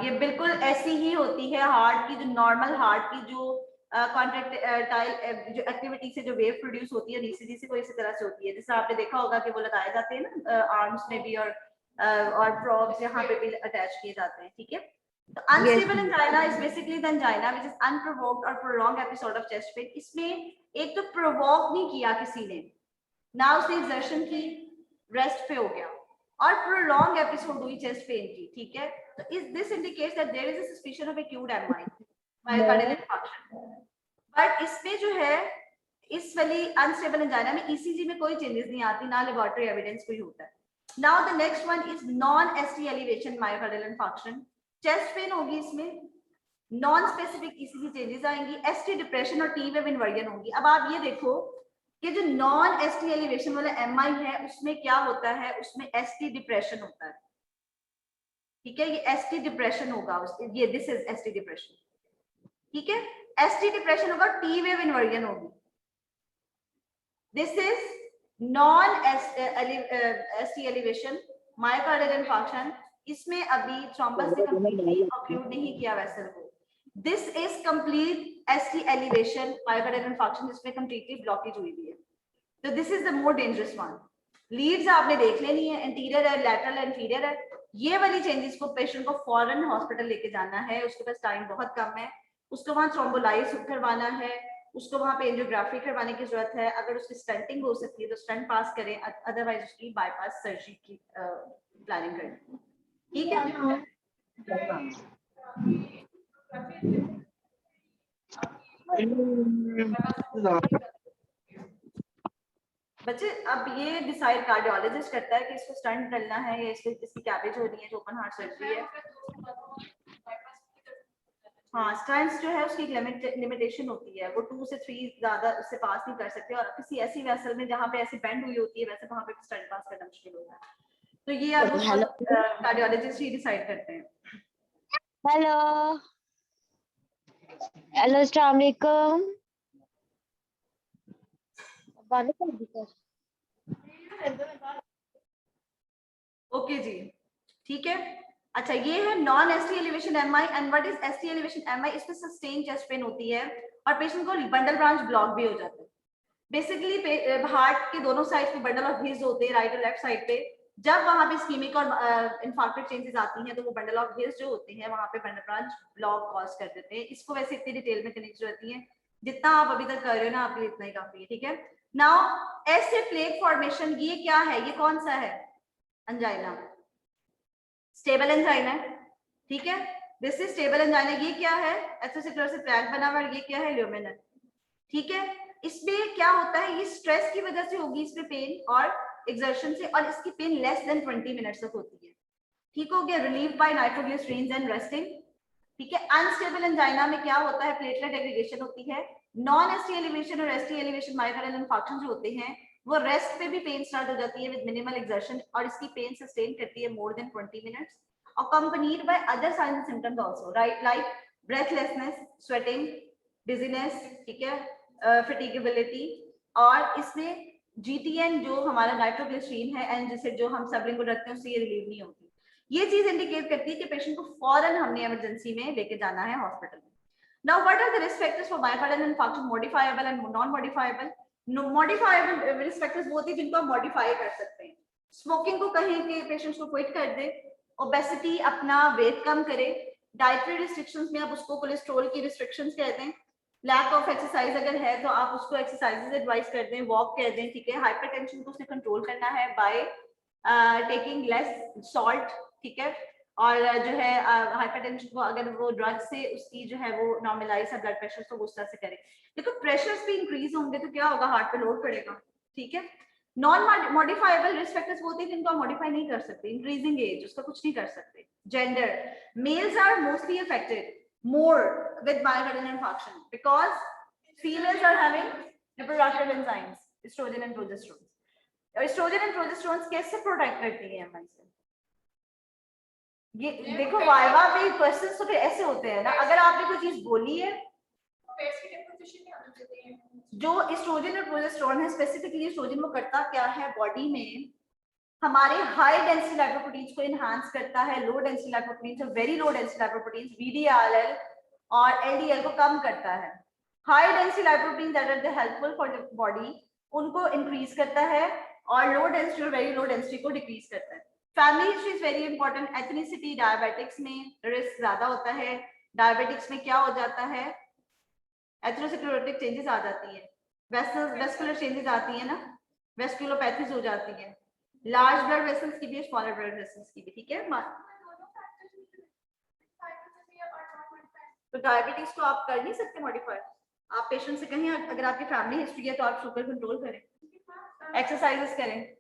A: ये बिल्कुल ऐसी ही होती है, हार्ट की जो नॉर्मल हार्ट की जो कॉन्ट्रैक्टाइल जो एक्टिविटी से जो वेव प्रोड्यूस होती है ईसीजी से कोई इसी तरह से होती है, जैसे आपने देखा होगा कि वो लगाए जाते हैं ना आर्म्स में भी, और प्रोब्स यहाँ पे भी अटैच किए जाते हैं, ठीक है। तो unstable angina is basically the angina which is unprovoked और prolong episode of chest pain. इसमें एक तो प्रोवोक नहीं किया किसी ने, ना उसने एक्सर्शन की, रेस्ट पे हो गया, और प्रोलॉन्ग एपिसोड हुई चेस्ट पेन की, ठीक है। तो इस this indicates that there is a suspicion of acute MI myocardial infarction. But इसमें जो है इस वाली अनस्टेबल एंजाइना में ईसीजी में कोई चेंजेस नहीं आती, ना लेबोरेटरी एविडेंस कोई होता है। Now the next one is non ST elevation myocardial infarction. Chest pain होगी, इसमें नॉन स्पेसिफिक ईसीजी चेंजेस आएंगी, एसटी डिप्रेशन और टी वेव इन्वर्जन होगी। अब आप ये देखो कि जो नॉन एसटी एलिवेशन वाला एमआई है उसमें क्या होता है, उसमें एसटी डिप्रेशन होता है, ठीक है। ये एसटी डिप्रेशन होगा, ये दिस इज एसटी डिप्रेशन, ठीक है। एसटी डिप्रेशन होगा, टी वेव इन्वर्जन होगी, this is non ST elevation myocardial infarction. इसमें अभी थ्रोम्बस ने कंप्लीटली ऑक्लूड नहीं किया वेसल को। This is complete ST elevation myocardial infarction जिसमें कंप्लीटली ब्लॉकेज हुई हुई है। तो this is the more dangerous one. Leads आपने देख लेनी है, इंटीरियर है, लैटरल है, इंफीरियर है। ये वाली चेंजेस को पेशेंट को फौरन हॉस्पिटल लेके जाना है, उसके पास टाइम बहुत कम है, उसको वहां थ्रोम्बोलाइज करवाना है, उसको वहां पे एंजियोग्राफी करवाने की जरूरत है। अगर उसकी स्टंटिंग हो सकती है तो स्टंट पास करें, अदरवाइज उसकी बाईपास सर्जरी की प्लानिंग करें, ठीक है। बच्चे अब ये डिसाइड कार्डियोलॉजिस्ट करता है कि इसको स्टंट डलना है या इसकी कैबेज हो रही है जो ओपन हार्ट सर्जरी है। हाँ, स्टंट्स जो है उसकी लिमिटेशन होती है, वो 2 से 3 ज्यादा उससे पास नहीं कर सकते, और किसी ऐसी वेसल में जहाँ पे ऐसी बेंड हुई होती है वैसे वहां पे स्टंट पास करना मुश्किल होता है। तो ये अब कार्डियोलॉजिस्ट ही डिसाइड करते हैं।
E: हेलो हेलो, अस्सलाम वालेकुम।
A: ओके जी, ठीक है। अच्छा, ये है non ST elevation MI. And what is ST elevation MI? इसमें सस्टेन चेस्ट पेन होती है और पेशेंट को बंडल ब्रांच ब्लॉक भी हो जाता है। बेसिकली हार्ट के दोनों साइड पे बंडल ऑफ हिज होते हैं, राइट और लेफ्ट साइड पे। जब वहां पे इस्कीमिक और इन्फार्क्टेड चेंजेस आती हैं तो वो बंडल ऑफ हिज जो होते हैं वहां पे बंडल ब्रांच ब्लॉक कॉज कर देते हैं। इसको वैसे इतनी डिटेल में करने की जरूरत नहीं है, जितना आप अभी तक कर रहे हो ना आपके लिए इतना ही काफी है, ठीक है। नाउ ऐसे प्लेक फॉर्मेशन, ये क्या है, ये कौन सा है? एंजाइना, स्टेबल एंजाइना, ठीक है। This is stable angina. ये क्या है? एथेरोस्क्लेरोसिस से प्लैक बना हुआ, ये क्या है? ल्यूमिनल, ठीक है। इसमें क्या होता है, ये स्ट्रेस की वजह से होगी इसमें पेन और एक्सर्शन से, और इसकी पेन लेस देन 20 मिनट्स तक होती है, ठीक हो गया। रिलीव बाय नाइट्रोग्लिसरीन्स एंड रेस्टिंग, ठीक है। अनस्टेबल एंजाइना में क्या होता है? प्लेटलेट एग्रीगेशन होती है। नॉन एसटी एलिवेशन और एसटी एलिवेशन मायोकार्डियल इंफार्क्शन जो होते हैं वो रेस्ट पे भी पेन स्टार्ट हो जाती है विद मिनिमल एक्सर्शन, और इसकी पेन सस्टेन करती है more than 20 minutes, accompanied by other signs and symptoms also, right, like breathlessness, sweating, dizziness, ठीक है, fatigability। और इसमें GTN जो हमारा नाइट्रोग्लिसरीन है एंड जिसे जो हम सबलिंगुअल रखते हैं उससे ये रिलीव नहीं होती। ये चीज इंडिकेट करती है कि पेशेंट को फौरन हमने इमरजेंसी में लेके जाना है हॉस्पिटल में। Now what are the risk factors for myocardial infarction? Modifiable and non-modifiable. Modifiable risk factors वो होती है जिनको हम मॉडिफाई कर सकते हैं। स्मोकिंग को कहें कि पेशेंट्स को क्विट कर दे, ओबेसिटी अपना वेट कम करे, डाइटरी रिस्ट्रिक्शंस में अब उसको कोलेस्ट्रॉल की रिस्ट्रिक्शंस कहते हैं, लैक ऑफ एक्सरसाइज अगर है तो आप उसको एक्सरसाइजेस एडवाइस कर दें, वॉक कर दें, ठीक है। हाइपरटेंशन को उसने कंट्रोल करना है बाय टेकिंग लेस सॉल्ट, ठीक है। और जो है हाइपरटेंशन को अगर वो ड्रग से उसकी जो है वो नॉर्मलाइज है ब्लड प्रेशर, तो वो उस तरह से करे। देखो प्रेशर्स भी इंक्रीज होंगे तो क्या होगा, हार्ट पे लोड पड़ेगा, ठीक है। नॉन मॉडिफाइबल रिस्क फैक्टर्स वो होते हैं जिनको आप मॉडिफाई नहीं कर सकते। इंक्रीजिंग एज, उसका कुछ नहीं कर सकते। Gender, males are mostly affected more with myocardial infarction because females are having reproductive enzymes estrogen and progesterone. Estrogen and progesterone कैसे प्रोटेक्ट करती है हमारे से? ये देखो वाइवा में क्वेश्चंस तो फिर ऐसे होते हैं ना, अगर आपने कोई चीज बोली है जो एस्ट्रोजन और प्रोजेस्टेरोन है, स्पेसिफिकली एस्ट्रोजन वो करता क्या है बॉडी में, हमारे हाई डेंसिटी लाइपोप्रोटीन्स को एनहांस करता है, लो डेंसिटी लाइपोप्रोटीन्स और very low density lipoproteins VDRL और LDL को कम करता है। High density lipoprotein that are the helpful for the body उनको इंक्रीज करता है और लो डेंसिटी और वेरी लो डेंसिटी को डिक्रीज करता है। Family history is very important. Ethnicity, diabetics में रिस्क ज्यादा होता है। डायबिटिक्स में क्या हो जाता है, एथेरोस्क्लेरोटिक चेंजेस आ जाती है, वेस्कुलर चेंजेस आती है ना, वेस्कुलोपैथीज हो जाती है, लार्ज ब्लड वेसल्स की भी, स्मॉलर ब्लड वेसल्स की भी, ठीक है। तो डायबिटीज को आप कर नहीं सकते मॉडिफाई। आप पेशेंट से कहें अगर आपकी फैमिली हिस्ट्री है तो आप शुगर कंट्रोल करें, एक्सरसाइजेस करें।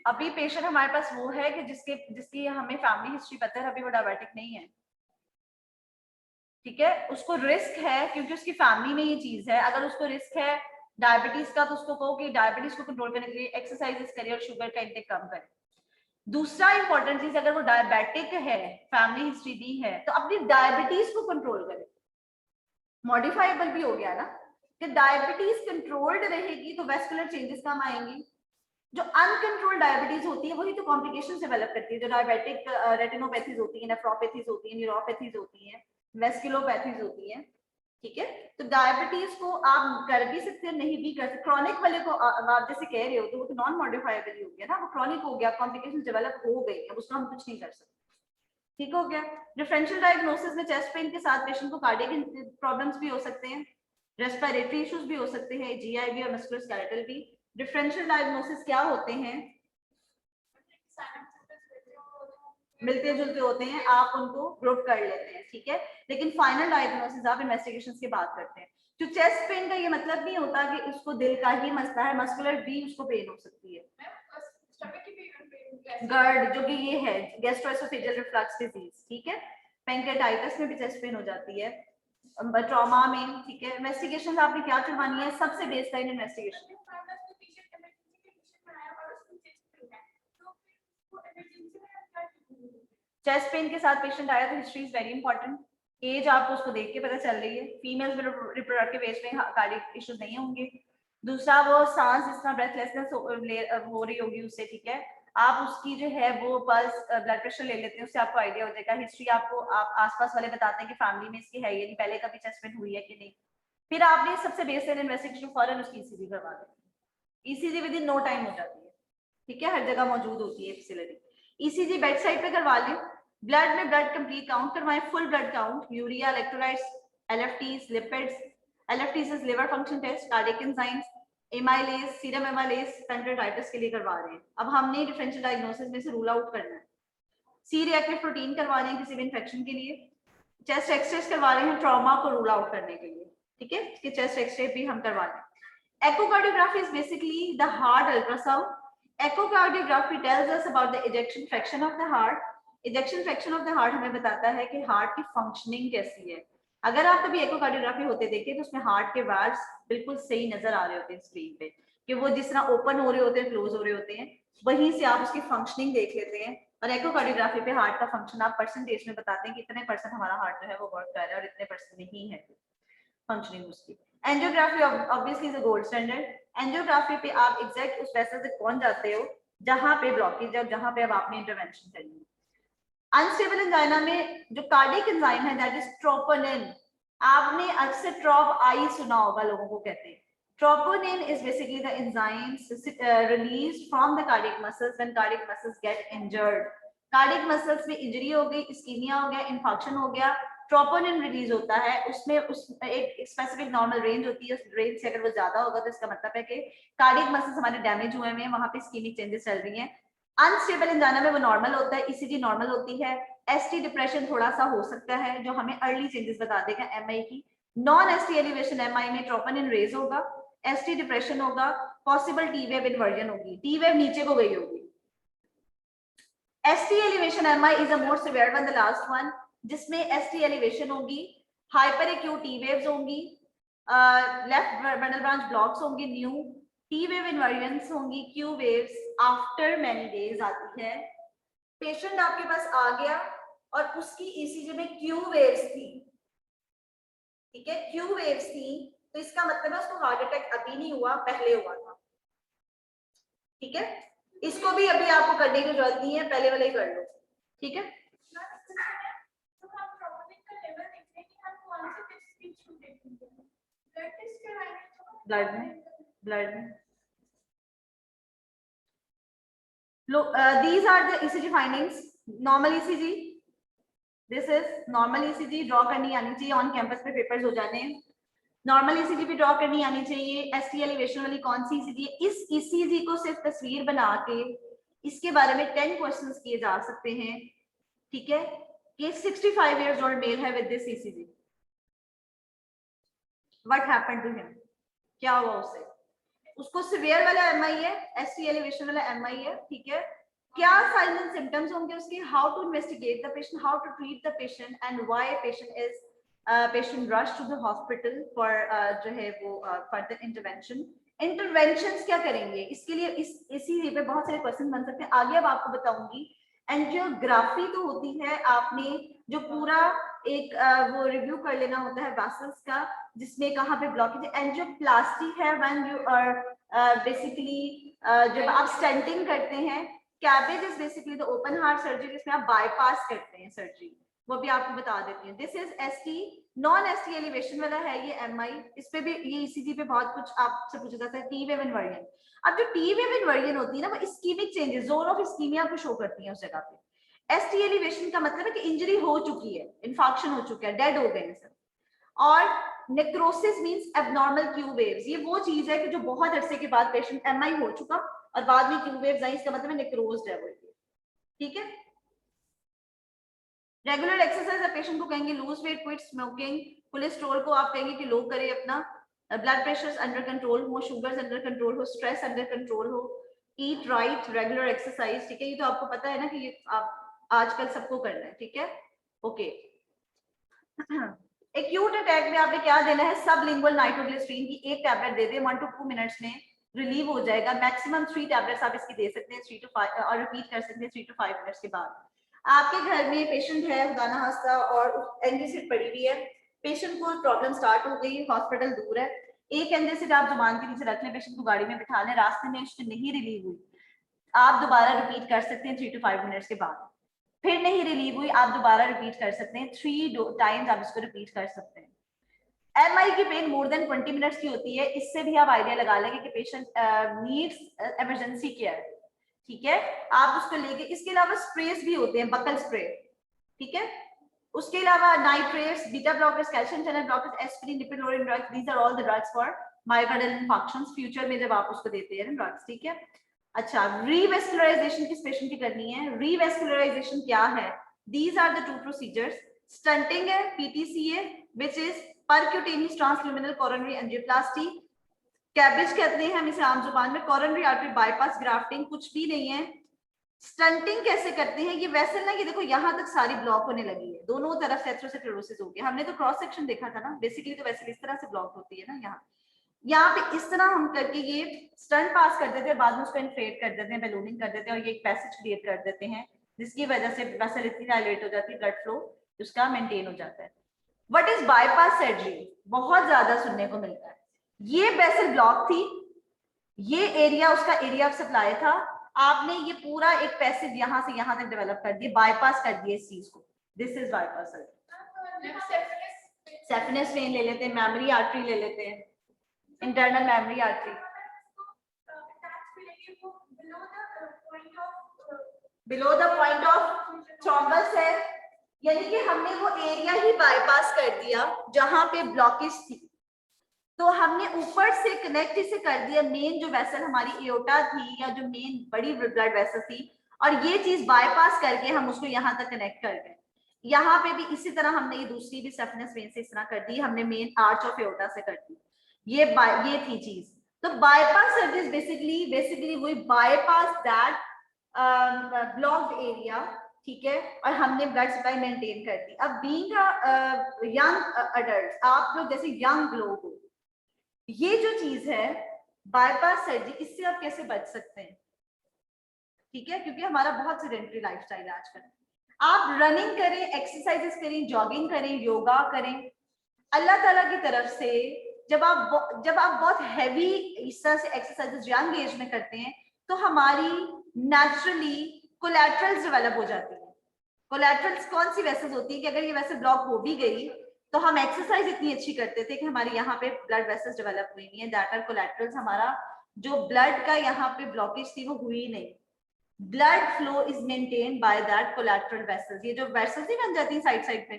A: अभी पेशेंट हमारे पास वो है कि जिसकी हमें फैमिली हिस्ट्री पता है, अभी वो डायबिटिक नहीं है, ठीक है। उसको रिस्क है क्योंकि उसकी फैमिली में ये चीज है। अगर उसको रिस्क है डायबिटीज का तो उसको कहो कि डायबिटीज को कंट्रोल करने के लिए एक्सरसाइजेस करे और शुगर का इंटेक कम करे। दूसरा इंपॉर्टेंट चीज, अगर वो डायबिटिक है, फैमिली हिस्ट्री दी है, तो अपनी डायबिटीज को कंट्रोल करे। मॉडिफाइबल भी हो गया ना कि डायबिटीज कंट्रोल्ड रहेगी तो वेस्कुलर चेंजेस कम आएंगे। जो अनकंट्रोल्ड डायबिटीज होती है वही तो कॉम्प्लिकेशंस डेवलप करती है। जो डायबिटिक रेटिनोपैथीज होती है, नेफ्रोपैथीज होती है, न्यूरोपैथीज होती है, वेस्कुलोपैथीज होती है, ठीक है। तो डायबिटीज को आप कर भी सकते हैं, नहीं भी कर सकते। क्रॉनिक वाले को आप जैसे कह रहे हो तो वो तो नॉन मॉडिफाइबल हो गया ना, वो क्रॉनिक हो गया, कॉम्प्लिकेशंस डेवलप हो गई, अब उसका हम कुछ नहीं कर सकते, ठीक हो गया। डिफरेंशियल डायग्नोसिस में चेस्ट पेन के साथ पेशेंट को कार्डियक प्रॉब्लम्स भी हो सकते हैं, रेस्पिरेटरी इश्यूज भी हो सकते हैं, GI भी और मस्कुलोस्केलेटल भी। डिफरेंशियल डायग्नोसिस क्या होते हैं, मिलते जुलते होते हैं, आप उनको ग्रुप कर लेते हैं, ठीक है। लेकिन फाइनल डायग्नोसिस आप इन्वेस्टिगेशंस की बात करते हैं। जो चेस्ट पेन का ये मतलब नहीं होता कि उसको दिल का ही मसला है, मस्कुलर भी उसको पेन हो सकती है। गर्ड जो कि ये है गैस्ट्रोएसोफेजियल रिफ्लक्स डिजीज, ठीक है। पैंक्रेटाइटिस में भी चेस्ट पेन हो जाती है, ट्रॉमा में, ठीक है। इन्वेस्टिगेशन आपने क्या करवानी है, सबसे बेसलाइन इन्वेस्टिगेशन। चेस्ट पेन के साथ पेशेंट आया तो history is very important. Age आपको उसको देख के पता चल रही है, फीमेल्स में रिप्रोडक्टिव एज में कार्डियक इश्यूज नहीं होंगे। दूसरा वो सांस जिस तरह ब्रेथलेसनेस हो रही होगी उससे, ठीक है। आप उसकी जो है वो पल्स ब्लड प्रेशर ले लेते हैं, उससे आपको आइडिया हो जाएगा। हिस्ट्री आपको आप आसपास वाले बताते हैं कि फैमिली में इसकी है ये नहीं, पहले कभी चेस्ट पेन हुई है कि नहीं। फिर आपने सबसे बेसलाइन इन्वेस्टिगेशन फौरन उसकी ECG करवा दें। ECG within no time हो जाती है, ठीक है, हर जगह मौजूद होती है फैसिलिटी। ECG बेड साइड पे करवा लें। ब्लड में ब्लड कंप्लीट काउंट करवाएं, full blood count, urea, electrolytes, LFTs, lipids. LFTs is liver function test, cardiac enzymes, amylase, serum amylase pancreatitis के लिए करवा रहे हैं। अब हमने डिफरेंशियल डायग्नोसिस में से रूल आउट करना है। C रिएक्टिव प्रोटीन करवा रहे हैं किसी भी इन्फेक्शन के लिए। चेस्ट एक्सरे करवा रहे हैं ट्रॉमा को रूल आउट करने के लिए, ठीक है, कि चेस्ट एक्सरे भी हम करवा रहे हैं। Echocardiography is basically the heart ultrasound. Echocardiography tells us about the ejection fraction of the heart. Ejection fraction of the heart हमें बताता है कि हार्ट की फंक्शनिंग कैसी है। अगर आप कभी एकोकार्डियोग्राफी होते देखें तो उसमें हार्ट के वाल्व्स बिल्कुल सही नजर आ रहे होते हैं स्क्रीन पे, कि वो जिस तरह ओपन हो रहे होते हैं, क्लोज हो रहे होते हैं, वहीं से आप उसकी फंक्शनिंग देख लेते हैं। और एकोकार्डियोग्राफी पे हार्ट का फंक्शन आप परसेंटेज में बताते हैं कि इतने % हमारा हार्ट जो है वो वर्क कर रहा है और इतने % नहीं है फंक्शनिंग उसकी। Angiography obviously is a gold standard. Angiography पे आप एग्जैक्ट उस वेसल तक पहुंच जाते हो जहां पे ब्लॉकेज है और जहां पे अब आपने इंटरवेंशन करनी है। अनस्टेबल एंजाइना में जो कार्डियक एंजाइम है दैट इज ट्रोपोनिन। आपने अक्सर ट्रॉप आई सुना होगा, लोगों को कहते हैं। Troponin is basically the enzymes released from the cardiac muscles when cardiac muscles get injured. Cardiac muscles में इंजरी हो गई, इस्कीमिया हो गया, इन्फेक्शन हो गया, ट्रोपोनिन रिलीज होता है, उसमें एक स्पेसिफिक नॉर्मल रेंज होती है, उस रेंज से अगर वो ज्यादा होगा तो इसका मतलब है कि कार्डियक मसल्स हमारे डैमेज हुए हैं, वहां पे इस्कीमिक चेंजेस चल रही हैं। अनस्टेबल एंजाइना में वो नॉर्मल होता है, ईसीजी नॉर्मल होती है। एसटी डिप्रेशन थोड़ा सा हो सकता है जो हमें अर्ली चेंजेस बता देगा एमआई की। नॉन एसटी एलिवेशन एमआई में ट्रोपोनिन रेज होगा, एसटी डिप्रेशन होगा, पॉसिबल टी वेव इन्वर्जन होगी, टी वेव नीचे को गई होगी। ST elevation MI is a more severe one, the last one, जिसमें ST elevation होगी, हाइपर एक्यूट टी वेव्स होंगी, लेफ्ट बंडल ब्रांच ब्लॉक्स होंगी, न्यू टी वेव इन्वर्जन्स होंगी, Q waves after many days आती है। पेशेंट आपके पास आ गया और उसकी ईसीजी में क्यू वेव्स थी, ठीक है, क्यू वेव्स थी, तो इसका मतलब है उसको हार्ट अटैक अभी नहीं हुआ, पहले हुआ था, ठीक है। इसको भी अभी आपको करने की जरूरत नहीं है, पहले वाला ही कर लो, ठीक है। ब्लड में these are the ECG findings. Normal ECG, this is normal ECG, draw करनी आनी चाहिए, ऑन कैंपस पे पेपर्स हो जाने हैं। नॉर्मल ईसीजी भी ड्रॉ करनी आनी चाहिए। एसटी एलिवेशन वाली कौन सी ईसीजी है, इस ईसीजी को सिर्फ तस्वीर बना के इसके बारे में 10 क्वेश्चंस किए जा सकते हैं, ठीक है। ये 65 इयर्स ओल्ड मेल है with this ECG, what happened to him, क्या हुआ उसे, उसको सिवियर वाला एमआई है, एसटी एलिवेशन वाला एमआई है, ठीक है। क्या साइंस एंड सिम्टम्स होंगे उसके, how to investigate the patient, how to treat the patient and why patient is patient rush to the hospital for जो है वो फर्दर इंटरवेंशन। इंटरवेंशंस क्या करेंगे इसके लिए, इसी पे बहुत सारे क्वेश्चन बन सकते हैं आगे, अब आपको बताऊंगी। एंजियोग्राफी तो होती है, आपने जो पूरा एक वो रिव्यू कर लेना होता है वेसल्स का, जिसमें कहाँ पे ब्लॉकेज। एंजियोप्लास्टी है व्हेन यू आर बेसिकली जब आप स्टेंटिंग करते हैं। Cabbage is basically the open heart surgery, जिसमें आप बाईपास करते हैं सर्जरी, वो भी आपको बता देती हूँ। This is ST, non ST elevation वाला है ये एमआई, इस पे भी ये ईसीजी पे बहुत कुछ आपसे पूछा जाता है। टी वेव इन्वर्जन, अब जो टी वेव इन्वर्जन होती है ना, वो ischemic changes, zone of ischemia को शो करती है उस जगह पे। एसटी एलिवेशन का मतलब है कि इंजरी हो चुकी है, इन्फेक्शन हो चुका है, डेड हो गए हैं सब। और necrosis means abnormal Q waves, ये वो चीज है कि जो बहुत अरसे के बाद पेशेंट एमआई हो चुका और बाद में क्यू वेव्स आई, इसका मतलब है नेक्रोज्ड है वो, ठीक है। रेगुलर एक्सरसाइज आप पेशेंट को कहेंगे lose weight, quit smoking, cholesterol को आप कहेंगे कि लो करे अपना, ब्लड प्रेशर अंडर कंट्रोल हो, शुगर्स अंडर कंट्रोल हो, स्ट्रेस अंडर कंट्रोल हो, ईट राइट, रेगुलर एक्सरसाइज, ठीक है। ये तो आपको पता है ना कि ये आप आजकल सबको करना है, ठीक है, ओके। एक्यूट अटैक में आपने क्या देना है, सबलिंगुअल नाइट्रोग्लिसरीन की एक tablet they they, 1 to 2 minutes में रिलीव हो जाएगा। मैक्सिमम 3 टैबलेट्स आप इसकी दे सकते हैं 3 to 5 और रिपीट कर सकते हैं 3 to 5 मिनट्स के बाद। आपके घर में पेशेंट है खुदा ना खास्ता और एंजियोसिड पड़ी हुई है, पेशेंट को प्रॉब्लम स्टार्ट हो गई, हॉस्पिटल दूर है, एक एंजियोसिड आप जुबान के नीचे रख लें, पेशेंट को गाड़ी में बिठा लें, रास्ते में उसकी नहीं रिलीव हुई, आप दोबारा रिपीट कर सकते हैं 3 to 5 मिनट्स के बाद। फिर नहीं रिलीव हुई, आप दोबारा रिपीट कर सकते हैं, 3 टाइम्स आप इसको रिपीट कर सकते हैं। एमआई की पेन मोर देन 20 मिनट्स की होती है, इससे भी आप आइडिया लगा लेंगे कि पेशेंट नीड्स इमरजेंसी केयर, ठीक है। आप उसको लेके, इसके अलावा स्प्रेस भी होते हैं, बकल स्प्रे, ठीक है। उसके अलावा nitrates, beta blockers, calcium channel blockers, aspirin, diplorin drugs, these are all the drugs for myocardial infarctions, future में जब आप उसको देते हैं ड्रग्स, ठीक है। अच्छा, रीवेस्कुलराइजेशन किस पेशेंट की करनी है, रीवेस्कुलराइजेशन क्या है, these are the 2 procedures. Stenting है, पीटीसी है, which is percutaneous transluminal coronary angioplasty, CABG कहते हैं हम इसे आम जुबान में, कोरोनरी आर्टरी बाईपास ग्राफ्टिंग कुछ भी नहीं है। स्टंटिंग कैसे करते हैं, ये वेसल ना, ये देखो यहाँ तक सारी ब्लॉक होने लगी है, दोनों तरफ एथेरोस्क्लेरोसिस हो गया, हमने तो क्रॉस सेक्शन देखा था ना, बेसिकली तो वेसल इस तरह से ब्लॉक होती है ना, यहाँ पे इस तरह हम करके ये स्टंट पास कर देते हैं, बाद में उसको इन्फ्लेट कर देते हैं, बैलूनिंग कर देते हैं और ये एक पैसेज क्रिएट कर देते हैं, जिसकी वजह से वेसल इतनी डायलेट हो जाती है, ब्लड फ्लो उसका मेंटेन हो जाता है। व्हाट इज बाईपास सर्जरी, बहुत ज्यादा सुनने को मिलता है। ये वेसल ब्लॉक थी, ये एरिया उसका एरिया ऑफ सप्लाई था, आपने ये पूरा एक पैसेज यहाँ से यहाँ तक डेवलप कर दिया, बाईपास कर दिया इस चीज को, this is bypass surgery. Saphenous vein ले लेते हैं, मेमोरी आर्टरी ले लेते हैं, internal mammary artery, below the point of thrombus है, यानी कि हमने वो एरिया ही बाईपास कर दिया जहां पे ब्लॉकेज थी। तो हमने ऊपर से कनेक्ट इसे कर दिया मेन जो वेसल हमारी एओर्टा थी या जो मेन बड़ी ब्लड वेसल थी, और ये चीज बाईपास करके हम उसको यहाँ तक कनेक्ट कर गए। यहाँ पे भी इसी तरह हमने ये दूसरी भी सफनेस वेन से इस तरह कर दी, हमने मेन आर्च ऑफ एओर्टा से कर दी। ये थी चीज। तो बाईपास सर्जरी बेसिकली वही बाईपास दैट ब्लॉक्ड एरिया, ठीक है, और हमने ब्लड सप्लाई मेंटेन कर दी। अब बीइंग यंग अडल्ट, आप लोग जैसे यंग लोग हो, ये जो चीज है बाईपास सर्जरी, इससे आप कैसे बच सकते हैं? ठीक है, क्योंकि हमारा बहुत सेडेंटरी लाइफस्टाइल है आजकल। आप रनिंग करें, एक्सरसाइजेस करें, जॉगिंग करें, योगा करें, अल्लाह ताला की तरफ से जब आप बहुत हैवी इस तरह से एक्सरसाइजेस यंग एज में करते हैं तो हमारी नेचुरली कोलैटरल्स डेवलप हो जाती है। कोलैटरल्स कौन सी वेसल्स होती है कि अगर ये वेसल ब्लॉक हो भी गई तो हम एक्सरसाइज इतनी अच्छी करते थे कि हमारे यहाँ पे ब्लड वेसल्स डेवलप हुई नहीं है, दैट आर कोलैटरल्स। हमारा जो ब्लड का यहाँ पे ब्लॉकेज थी वो हुई नहीं। Blood flow is maintained by that collateral vessels. ये जो वेसल्स नहीं बन जाती है साइड पे,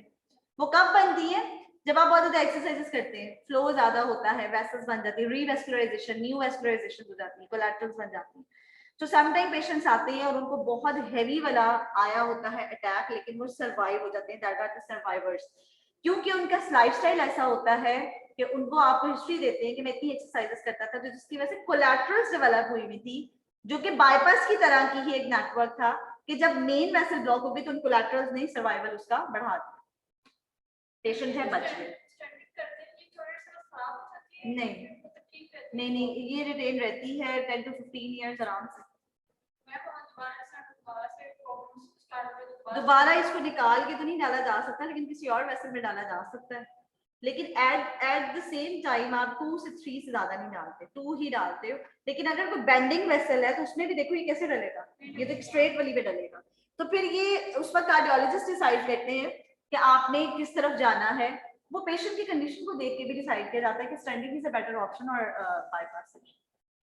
A: वो कब बनती है? जब आप बहुत ज्यादा एक्सरसाइजेस करते हैं, फ्लो ज्यादा होता है, वेसल्स बन जाती है, रीवेस्कुलराइजेशन, न्यू वेस्कुलराइजेशन हो जाती है, कोलैटरल्स बन जाती है। तो समटाइम पेशेंट्स आते हैं और उनको बहुत हैवी वाला आया होता है अटैक, लेकिन वो सर्वाइव हो जाते हैं, दैट आर द सर्वाइवर्स। क्योंकि उनका लाइफस्टाइल ऐसा होता है कि उनको आप हिस्ट्री देते हैं कि मैं इतनी एक्सरसाइजेस करता था, तो जिसकी वजह से कोलैटरल्स डेवलप हुई हुई थी, जो कि बाईपास की तरह की ही एक नेटवर्क था कि जब मेन वेसल ब्लॉक हो गई तो उन कोलैटरल्स ने सर्वाइवल उसका बढ़ा दिया, पेशेंट है बच गए। नहीं, ये रिटेन रहती है 10 to 15 इयर्स आराम से। दोबारा इसको निकाल के तो नहीं डाला जा सकता, लेकिन किसी और वेसल में डाला जा सकता है। लेकिन एट द सेम टाइम आप 2 से 3 से ज्यादा नहीं डालते, 2 ही डालते हो। लेकिन अगर कोई बेंडिंग वेसल है तो उसमें भी देखो ये कैसे डलेगा, ये तो स्ट्रेट वाली पे डलेगा। तो फिर ये उस पर कार्डियोलॉजिस्ट डिसाइड करते हैं कि आपने किस तरफ जाना है। वो पेशेंट की कंडीशन को देख के भी डिसाइड किया जाता है कि standing is a better option और बाईपास सर्जरी।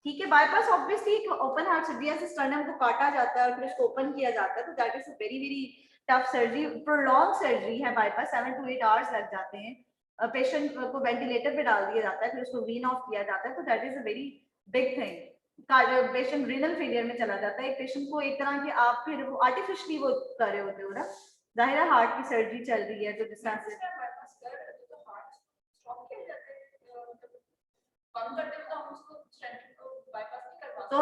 A: ठीक है, bypass obviously open heart surgery से स्टर्नम को काटा जाता है और फिर उसको ओपन किया जाता है, तो that is a very very tough surgery, prolong surgery है। बाईपास 7 to 8 आवर्स लग जाते हैं। पेशेंट को वेंटिलेटर पे डाल दिया जाता है, फिर उसको वीन ऑफ किया जाता है, तो that is a very big thing. Patient renal failure में चला जाता है। एक पेशेंट को एक तरह की आप फिर वो आर्टिफिशियली वो कर रहे होते हो ना, जाहिर है हार्ट की सर्जरी चल रही है, तो जिस तरह से तो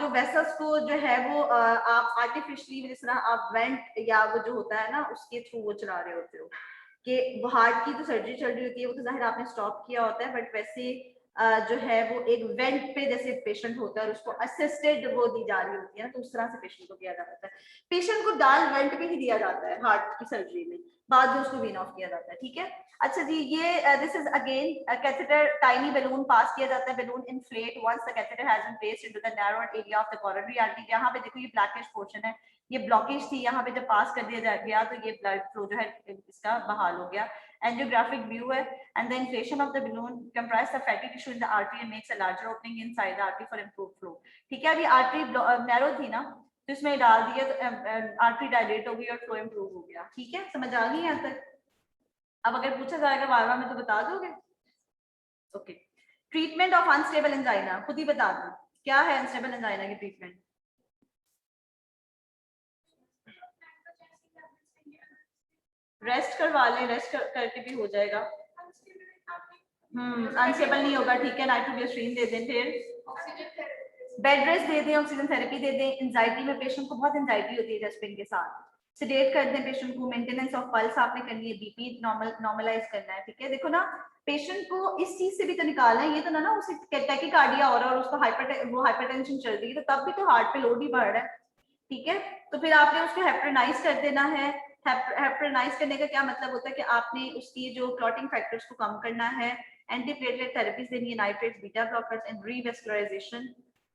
A: जो वेसल्स को जो है वो आप आर्टिफिशियली जिस तरह आप वेंट या वो जो होता है ना उसके थ्रू वो चला रहे होते हो कि वो हार्ट की तो सर्जरी चल रही होती है, वो तो जाहिर आपने स्टॉप किया होता है, बट वैसे जो है वो एक वेंट पे जैसे पेशेंट होता है और उसको असिस्टेड वो दी जा रही होती है ना, तो उस तरह से पेशेंट को दिया जाता है। पेशेंट को डाल वेंट पे ही दिया जाता है हार्ट की सर्जरी में, बाद में उसको वीन ऑफ किया जाता है। ठीक है, अच्छा जी, ये this is again catheter, tiny balloon pass किया जाता है, balloon inflate once the catheter has been placed into the narrowed area of the coronary artery. यहाँ पे देखो ये ब्लैकिश पोर्शन है, ये ब्लॉकेज थी, यहाँ पे जब पास कर दिया गया तो ये ब्लड फ्लो जो है इसका बहाल हो गया। एंजियोग्राफिक व्यू है, and the inflation of the balloon compress the fatty tissue in the artery and makes a larger opening inside the artery for improved flow. ठीक है, अभी आर्टरी नैरो थी ना, तो इसमें डाल दिया तो आर्टरी डायलेट हो गई और फ्लो इंप्रूव हो गया। ठीक है, समझ आ गई यहाँ तक? अब अगर पूछा जाएगा वाइवा में तो बता दोगे? Okay, treatment of unstable angina, खुद ही बता दो क्या है अनस्टेबल एंजाइना की ट्रीटमेंट। रेस्ट करवा लें, रेस्ट करके भी हो जाएगा। अनस्टेबल नहीं होगा, ठीक है, नाइट्रोग्लिसरीन दे दें, फिर बेड रेस्ट दे दें, ऑक्सीजन थेरेपी दे दें। एंजाइटी में पेशेंट को बहुत एंजाइटी होती है चेस्ट पेन के साथ, सेडेट कर दें पेशेंट को। मेंटेनेंस ऑफ पल्स आपने करनी है, बीपी नॉर्मलाइज करना है। ठीक है, देखो ना पेशेंट को इस चीज से भी तो निकालना है, ये तो ना उसे टैकीकार्डिया हो रहा है और उसको हाइपरटेंशन चल रही है, तो तब भी तो हार्ट पे लोड ही बढ़ रहा है। ठीक है, तो फिर आपने उसको हेपरेनाइज कर देना है। हेपरेनाइज करने का क्या मतलब होता है कि आपने उसकी जो क्लॉटिंग फैक्टर्स को कम करना है, एंटीप्लेटलेट थेरेपीज देनी है, नाइट्रेट्स, बीटा ब्लॉकर्स एंड रीवेस्कुलराइजेशन।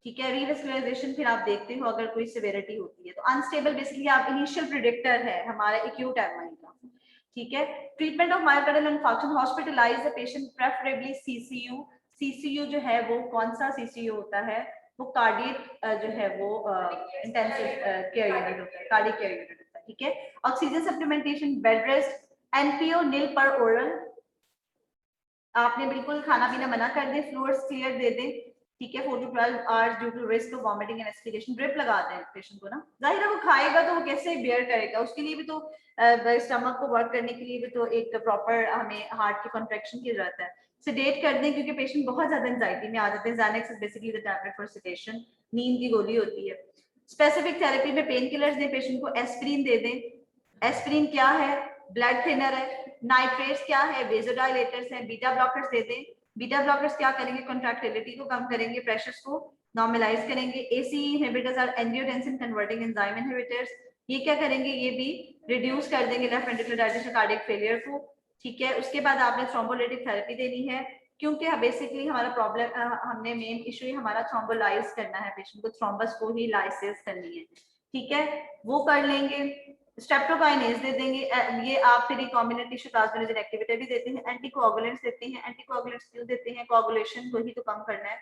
A: ठीक है, रीवेस्कुलराइजेशन फिर आप देखते हो अगर कोई सिविरिटी होती है तो। अनस्टेबल बेसिकली आप इनिशियल प्रेडिक्टर है हमारा एक्यूट एमआई का। ठीक है, treatment of myocardial infarction, hospitalize the patient preferably CCU. CCU जो है वो कौन सा सीसीयू होता है, वो कार्डियक जो है वो इंटेंसिव केयर यूनिट होता है, कार्डियक केयर यूनिट होता है, ठीक है। Oxygen supplementation, bed rest, NPO nil per oral, आपने बिल्कुल खाना पीना मना कर दे, फ्लूइड्स क्लियर दे दे, ठीक है। 4 to 12 hours due to risk of vomiting and aspiration, drip लगा दें पेशेंट को ना, जाहिर है वो खाएगा तो वो कैसे बेयर करेगा, उसके लिए भी तो स्टमक को वर्क करने के लिए भी तो एक प्रॉपर हमें हार्ट की कॉन्ट्रैक्शन की जरूरत है। सेडेट कर दें क्योंकि पेशेंट बहुत ज्यादा एंजाइटी में आ जाते हैं। Xanax is basically the tablet for sedation, नींद की गोली होती है। स्पेसिफिक थेरेपी में पेन किलर्स दें पेशेंट को, एस्पिरिन दे दें। एस्पिरिन क्या है? ब्लड थिनर है। नाइट्रेट्स क्या है? वेजोडाइलेटर्स है। बीटा ब्लॉकर्स दे दें। बीटा ब्लॉकर्स क्या करेंगे? कॉन्ट्रैक्टिलिटी को कम करेंगे, प्रेशर्स को नॉर्मलाइज करेंगे। AC inhibitors are angiotensin converting enzyme inhibitors, ये क्या करेंगे? ये भी रिड्यूस कर देंगे left ventricular dilation cardiac failure को, ठीक है। उसके बाद आपने थ्रोम्बोलिटिक थेरेपी देनी है क्योंकि बेसिकली हमारा प्रॉब्लम हमने मेन इशू ही हमारा थ्रोम्बोलाइज करना है, पेशेंट को थ्रोम्बस को ही लाइसिस करनी है, ठीक है, वो कर लेंगे। स्ट्रेप्टोकाइनेज दे देंगे, ये आप फिर रिकॉम्बिनेंट टिश्यू प्लाज्मोजेन एक्टिवेटर भी देते हैं। एंटीकोआगुलेंट्स देते हैं। एंटीकोआगुलेंट्स क्यों देते हैं? कोआगुलेशन को ही तो कम करना है,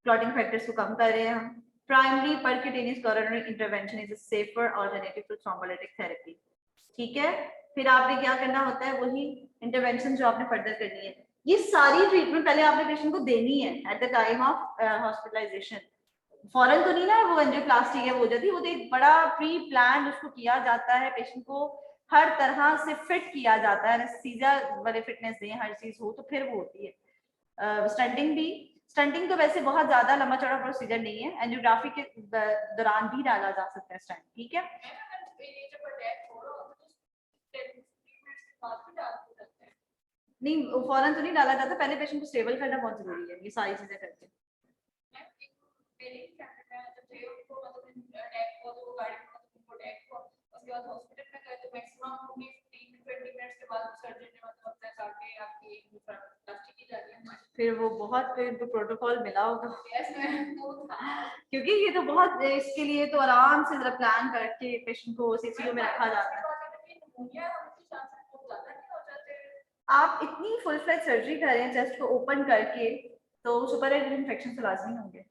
A: क्लॉटिंग फैक्टर्स को कम कर रहे हैं हम। Primary percutaneous coronary intervention is a safer alternative to thrombolytic therapy, ठीक है। फिर आपने क्या करना होता है? वही इंटरवेंशन जो आपने फर्दर करनी है। ये सारी ट्रीटमेंट पहले आपने पेशेंट को देनी है at the time of hospitalization. फौरन तो नहीं ना वो एंजियोप्लास्टी है वो जाती, वो तो एक बड़ा प्री प्लान उसको किया जाता है, पेशेंट को हर तरह से फिट किया जाता है, एनेस्थीसिया वाले फिटनेस दें, हर चीज हो तो फिर वो होती है। स्टंटिंग भी, स्टंटिंग तो वैसे बहुत ज्यादा लंबा चौड़ा प्रोसीजर नहीं है, एंजियोग्राफी के दौरान भी डाला जा सकता है स्टंट, ठीक है। नहीं फौरन तो नहीं डाला जाता, पहले पेशेंट को स्टेबल करना बहुत जरूरी है, ये सारी चीजें करके। फिर वो बहुत प्रोटोकॉल मिला होगा क्योंकि ये तो बहुत इसके लिए तो आराम से जरा प्लान करके पेशेंट को सीसीयू में रखा जाता है। आप इतनी फुल फ्लेज सर्जरी कर रहे हैं चेस्ट को ओपन करके, तो सुपरएडेड इन्फेक्शन तो लाजमी होंगे।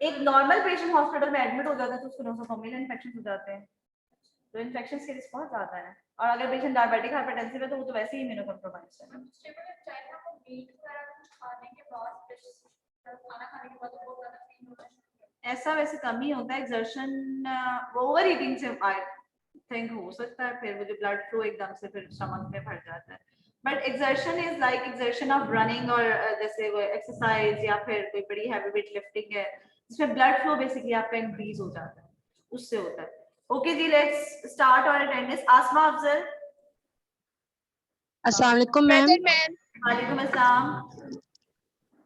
A: एक नॉर्मल पेशेंट हॉस्पिटल में एडमिट हो जाता है तो उसको नोसोकोमियल इन्फेक्शन हो जाते हैं, तो इन्फेक्शन के रिस्क बहुत ज्यादा है। और अगर पेशेंट डायबिटिक हाइपरटेंसिव है तो वो तो वैसे ही इम्यूनोकॉम्प्रोमाइज्ड है। ऐसा वैसे कम ही होता है, एक्सर्शन ओवर ईटिंग से आई थिंक हो सकता है, फिर वो जो ब्लड फ्लो एकदम से फिर स्टमक में भर जाता है। But exertion is like exertion of running और जैसे वो एक्सरसाइज या फिर कोई बड़ी हैवी वेट लिफ्टिंग है जिसमें ब्लड फ्लो बेसिकली आपका इंक्रीज हो जाता है, उससे होता है। ओके जी, लेट्स स्टार्ट और अटेंडेंस। आसमा अफजल।
F: अस्सलाम वालेकुम मैम।
A: वालेकुम अस्सलाम।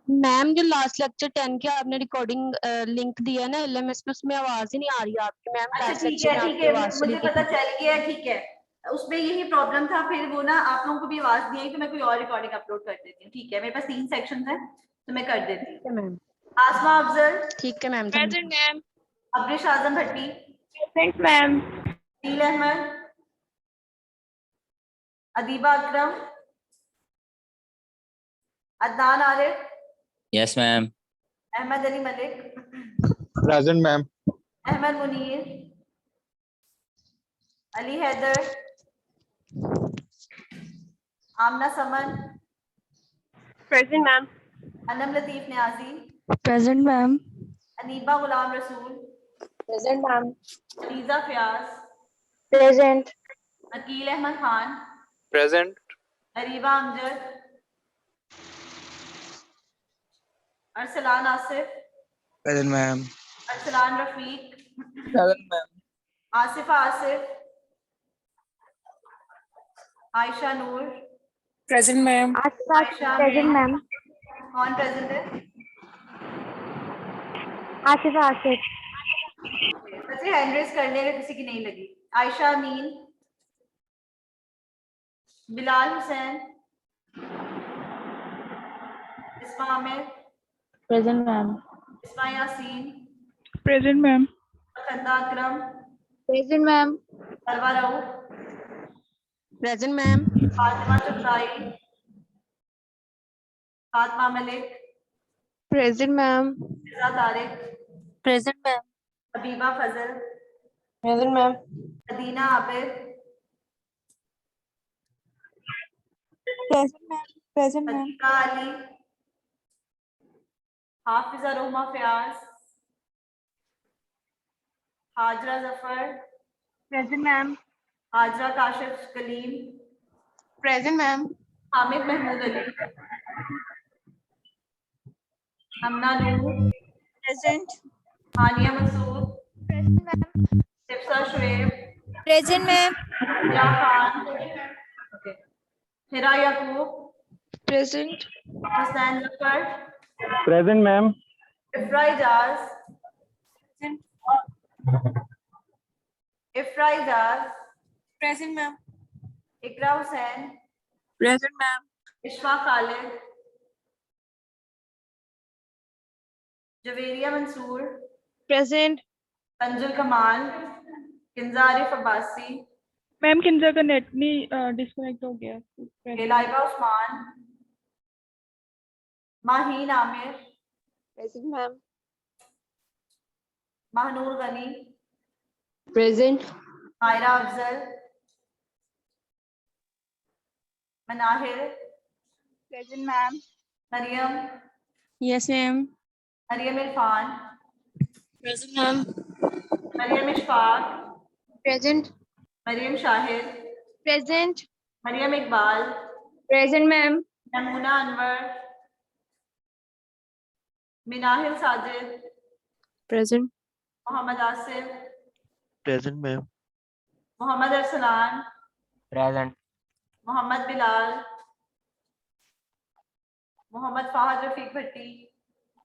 F: मैम जो लास्ट लेक्चर 10 की आपने रिकॉर्डिंग लिंक दिया है ना एलएमएस पे, उसमें आवाज ही नहीं आ रही आपकी मैम।
A: अच्छा
F: लास्ट
A: ठीक
F: लेक्चर
A: है
F: में
A: ठीक
F: आपकी
A: है,
F: आवाज
A: मुझे
F: चली
A: पता
F: गई।
A: चल गया, ठीक है। उसमें यही प्रॉब्लम था, फिर वो ना आप लोगों को भी आवाज नहीं आई तो मैं कोई और रिकॉर्डिंग अपलोड कर देती हूँ, ठीक है। मेरे पास 3 सेक्शंस हैं तो मैं कर देती हूँ।
F: मैम
A: आसमा अफजल।
F: ठीक है ma'am.
G: Present ma'am.
A: Abrish Azam Bhatti.
G: Present ma'am.
A: Neel Ahmed. Adeeba Akram. Adnan Arif.
H: Yes ma'am.
A: Ahmed Ali Malik.
B: Present ma'am.
A: Ahmed Munir. Ali Haider. Amna Saman.
G: Present ma'am.
A: Anam Latif Niazi.
E: Present ma'am.
A: Aniba Ghulam Rasool.
G: Present ma'am.
A: Aniza Fayaz.
G: Present.
A: Aqeel Ahmed Khan.
C: Present.
A: Ariba Amjad. Arsalan Asif.
C: Present ma'am.
A: Arsalan Rafiq.
C: Present ma'am.
A: Asifa Asif. Ayesha Noor.
G: Present ma'am.
A: Ayesha
D: present ma'am.
A: कौन प्रेजेंट है?
D: आसिफा आसिफ।
A: बच्चे हैंड रेज कर ले, अगर किसी की नहीं लगी। आयशा अमीन। बिलाल हुसैन। इस्मा आमिर।
E: Present ma'am.
A: इस्मा यासीन।
G: Present ma'am.
A: खंदा अकरम।
D: Present ma'am.
A: Parwa Rao.
F: Present ma'am.
A: Fatima Chughtai. Fatima Malik.
D: Present ma'am.
A: Fiza Tariq.
F: Present, ma'am.
A: Habiba Fazal,
G: Present, ma'am.
A: Madina Abid,
G: Present, ma'am. Present, ma'am.
A: Atiqa Ali, Hafiza Roma Fayaz, Hajra Zafar,
D: present ma'am.
A: Hajra Kashif Kaleem,
G: Present, ma'am.
A: Hamid Mahmood Ali, Amna Noor,
G: Present.
A: Haniya Masood,
D: present ma'am.
A: Hifsa Shoaib,
G: Present, ma'am.
A: या Khan, okay, Hira Yaqoob,
G: Present.
A: Hussain Zafar,
B: present ma'am.
A: Ifra Ijaz, Ifra Ijaz,
G: Present, ma'am.
A: Iqra Hussain,
G: Present, ma'am.
A: Ishfa Khalid, Javeria Mansoor,
G: Present.
A: Tanzul Kamal, Kinza Arif Abbasi,
G: ma'am Kinza का net नहीं disconnect हो गया। Present.
A: Laiba Usman, Maheen Amir,
G: Present, ma'am.
A: Mahnoor Ghani,
G: Present.
A: Maira Afzal, Manahil,
D: present ma'am.
A: Maryam,
F: Yes, ma'am.
A: Maryam Irfan,
F: Present, ma'am.
A: Maryam Ishfaq,
D: present.
A: Maryam Shahid,
D: present.
A: Maryam Iqbal,
D: present ma'am.
A: Namuna Anwar, Minahil Sajid,
F: Present.
A: Mohammad Asif,
C: present ma'am.
A: Mohammad Arsalan,
C: present.
A: Mohammad Bilal, Mohammad Fahad Rafiq Bhatti,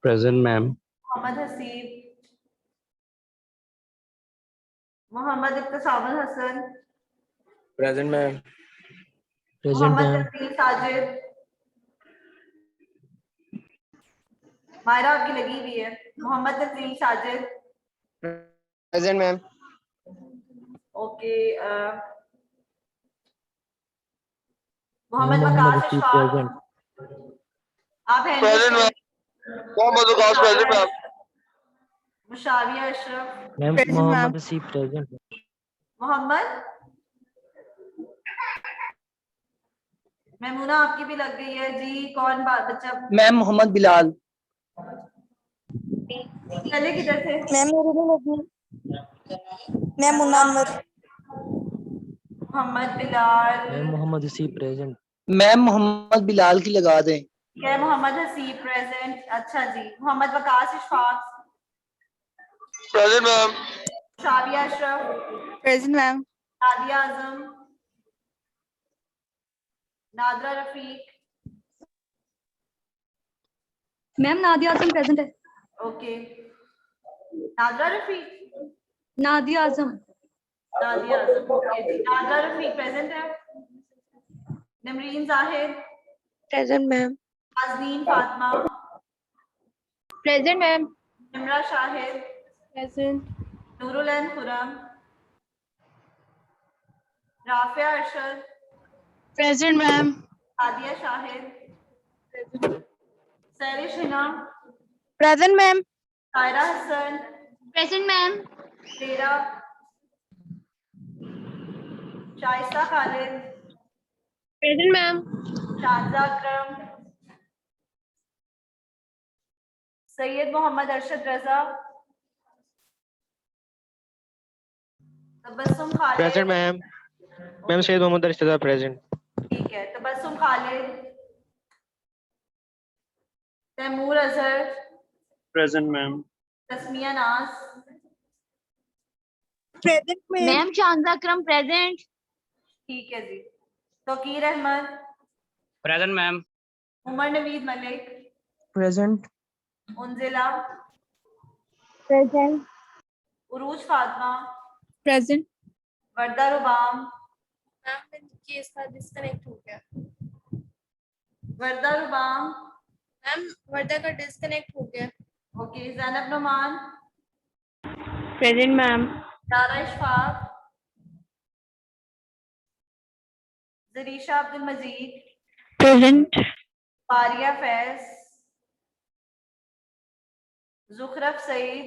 B: present ma'am.
A: Mohammad Haseeb, Mohammad Ibtisamul Hasan,
C: present ma'am.
A: Mohammad Tasleem Sajid, Maira आपकी लगी हुई है, Mohammad Tasleem Sajid,
B: present ma'am.
A: Okay, Mohammad Waqas Ishfaq, आप हैं
B: Mohammad Waqas present ma'am.
A: Mushawia Ashraf,
H: ma'am
G: Present, ma'am.
H: Mohammad Haseeb present.
A: Mohammad, Maimoona आपकी भी लग गई है जी, कौन बच्चा
I: मैम मोहम्मद बिलाल।
A: चले किधर थे?
G: मैम मेरे को लगी। Ma'am Munna Anwar.
A: Mohammad Bilal,
H: ma'am Mohammad Haseeb present.
I: Ma'am Mohammad Bilal की लगा दें।
A: क्या मोहम्मद हसीब प्रेजेंट? अच्छा जी, Mohammad Waqas Ishfaq,
B: present ma'am.
A: Shawia Ashraf,
G: Present, ma'am.
A: Nadia Azam, Nadra Rafiq,
E: ma'am Nadia Azam present है।
A: ओके, नादरा रफीक,
E: नादिया आजम।
A: नादिया आजम, ओके जी, नादरा रफीक प्रेजेंट है। Namreen Zahid,
G: Present, ma'am.
A: Nazneen Fatima,
D: present ma'am.
A: Nimra Shahid,
G: Present.
A: Noorul Ain Khurram, Rafia Arshad,
F: Present, ma'am.
A: Sadia Shahid, Sairish Hina,
G: Present, ma'am.
A: Saira Hasan,
D: present ma'am.
A: तेरा, Shaista Khalid,
D: present ma'am.
A: Shahza Akram, Syed Mohammad Arshad Raza, Tabassum Khalid,
B: present ma'am. Ma'am Syed Mohammad Arshad present.
A: ठीक है, Tabassum Khalid, Taimoor Azhar,
B: present ma'am.
A: Tasmia Naz,
G: Present, ma'am.
D: Ma'am Shanza Akram present.
A: ठीक है जी, Tauqeer Ahmed,
B: present ma'am.
A: Umar Naveed Malik,
I: present.
A: Unzila,
D: present.
A: Urooj Fatima,
G: Present.
A: Warda Rubam,
G: ma'am case का disconnect हो गया।
A: वर्दा Rubam,
G: ma'am वर्दा का डिस्कनेक्ट हो गया।
A: Okay, Zainab Noman,
G: Present, ma'am.
A: Dara Ishfaq, Zareesha Abdul Majeed,
G: Present.
A: Pariya Faiz, Zukhruf Saeed,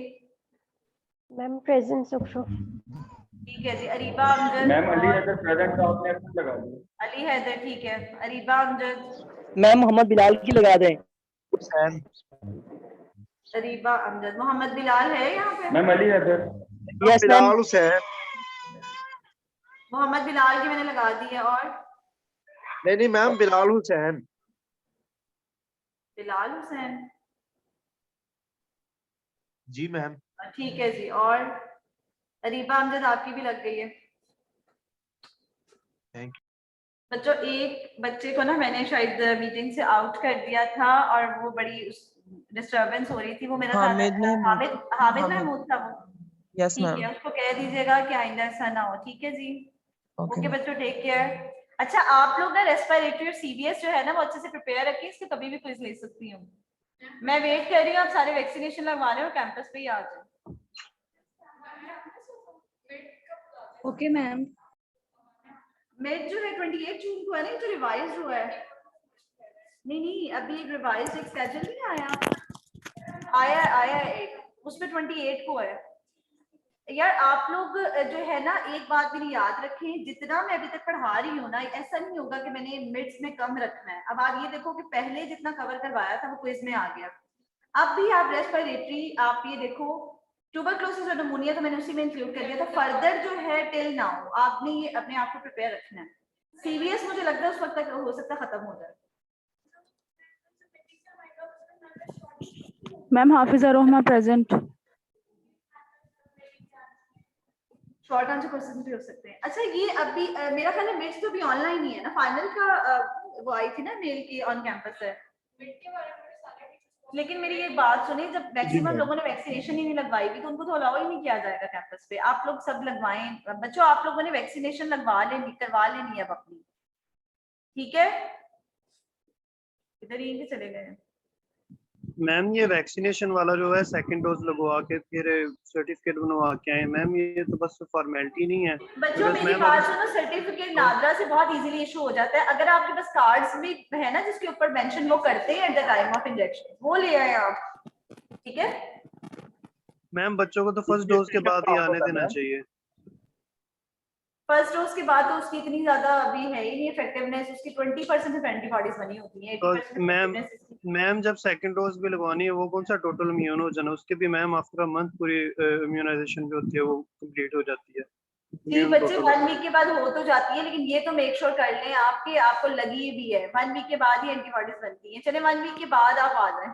F: ma'am present सुखशो।
A: ठीक है जी। अरीबा अमजद
C: मैम अली
A: और
C: हैदर प्रेजेंट तो आपने अपना लगा दिया।
A: अली हैदर, ठीक है। अरीबा अमजद,
I: मैम मोहम्मद बिलाल की लगा दें।
B: हुसैन।
A: अरीबा अमजद। मोहम्मद बिलाल है यहाँ पे?
C: Ma'am Ali Haider.
I: Yes ma'am.
B: Bilal Hussain.
A: Mohammad Bilal की मैंने लगा दी है। और
B: नहीं मैम, बिलाल हुसैन।
A: बिलाल हुसैन,
B: जी मैम।
A: ठीक है जी। और अरीबा अमजद आपकी भी लग गई है।
B: थैंक
A: बच्चों, एक बच्चे को ना मैंने शायद मीटिंग से आउट कर दिया था और वो बड़ी डिस्टरबेंस हो रही थी। वो मेरा
I: हामिद
A: हामिद हामिद महमूद था वो।
I: यस
A: ठीक
I: मैम।
A: है, उसको कह दीजिएगा कि आइंदा ऐसा ना हो। ठीक है जी। ओके बच्चों, टेक केयर। अच्छा, आप लोग ना रेस्पिरेटरी और सीबीएस जो है ना वो अच्छे से प्रिपेयर रखिए, इसके कभी भी क्विज ले सकती हूँ। मैं वेट कर रही हूँ, आप सारे वैक्सीनेशन लगवा रहे हो, कैंपस पे ही आ जाओ।
E: Okay ma'am.
A: मिड जो है 28 जून को है ना, जो रिवाइज हुआ है। नहीं, अभी रिवाइज एक स्केड्यूल नहीं आया एक, उसमें 28 को है। यार आप लोग जो है ना, एक बात भी नहीं याद रखें, जितना मैं अभी तक पढ़ा रही हूँ ना, ऐसा नहीं होगा कि मैंने मिड्स में कम रखना है। अब आप ये देखो कि पहले जितना कवर करवाया था वो क्विज में आ गया। अब भी आप रेस्पिरेटरी, आप ये देखो ट्यूबरक्लोसिस और निमोनिया तो मैंने उसी में इंक्लूड कर दिया था। फर्दर जो है टिल नाउ आपने ये अपने आप को प्रिपेयर रखना है। सीवीएस मुझे लगता है उस वक्त तक हो सकता है खत्म हो जाए।
G: Ma'am Hafiza रोहमा present.
A: Short answer question भी हो सकते हैं। अच्छा, ये अभी मेरा ख्याल है मिड्स तो भी ऑनलाइन ही है ना, फाइनल का वो आई थी ना मेल की ऑन कैंपस है। लेकिन मेरी एक बात सुनिए, जब मैक्सिमम लोगों ने वैक्सीनेशन ही नहीं लगवाई थी तो उनको तो अलाउ ही नहीं किया जाएगा कैंपस पे। आप लोग सब लगवाएं बच्चों, आप लोगों ने वैक्सीनेशन करवा लेनी है अब अपनी। ठीक है, इधर ही चले गए।
B: मैम ये वैक्सीनेशन वाला जो है सेकंड डोज लगवा के फिर सर्टिफिकेट बनवा के आए मैम, ये तो बस फॉर्मेलिटी नहीं है।
A: बच्चों मेरी बात सुनो, सर्टिफिकेट नादरा से बहुत इजीली इशू हो जाता है। अगर आपके पास कार्ड्स भी है ना जिसके ऊपर मेंशन वो करते हैं eight the time of injection, वो ले आए आप। ठीक है
B: मैम बच्चों को तो फर्स्ट डोज के बाद ही आने देना चाहिए।
A: फर्स्ट डोज के बाद तो उसकी इतनी ज्यादा अभी है ही नहीं इफेक्टिवनेस, उसकी 20% एंटीबॉडीज बनी होती है।
B: तो
A: 80%
B: मैम जब सेकंड डोज भी लगवानी है वो कौन सा टोटल इम्यूनोजन है, उसके भी मैम आफ्टर अ मंथ पूरी इम्यूनाइजेशन जो होती है वो कंप्लीट हो जाती है।
A: ठीक बच्चे, 1 वीक के बाद हो तो जाती है, लेकिन ये तो मेक श्योर कर लें आपके आपको लगी भी है 1 वीक के बाद ही एंटीबॉडीज बनती है। चले 1 वीक के बाद आप आ जाए,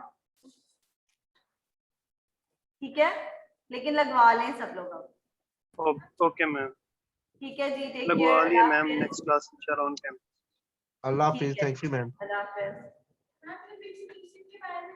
A: ठीक है, लेकिन लगवा लें सब लोग अब।
B: ओके मैम,
A: ठीक है जी, टेक
B: लगवा
A: केयर।
B: लिए मैम, नेक्स्ट क्लास इंशाल्लाह on campus.
J: Allah Hafiz, thank you ma'am.
A: Allah Hafiz.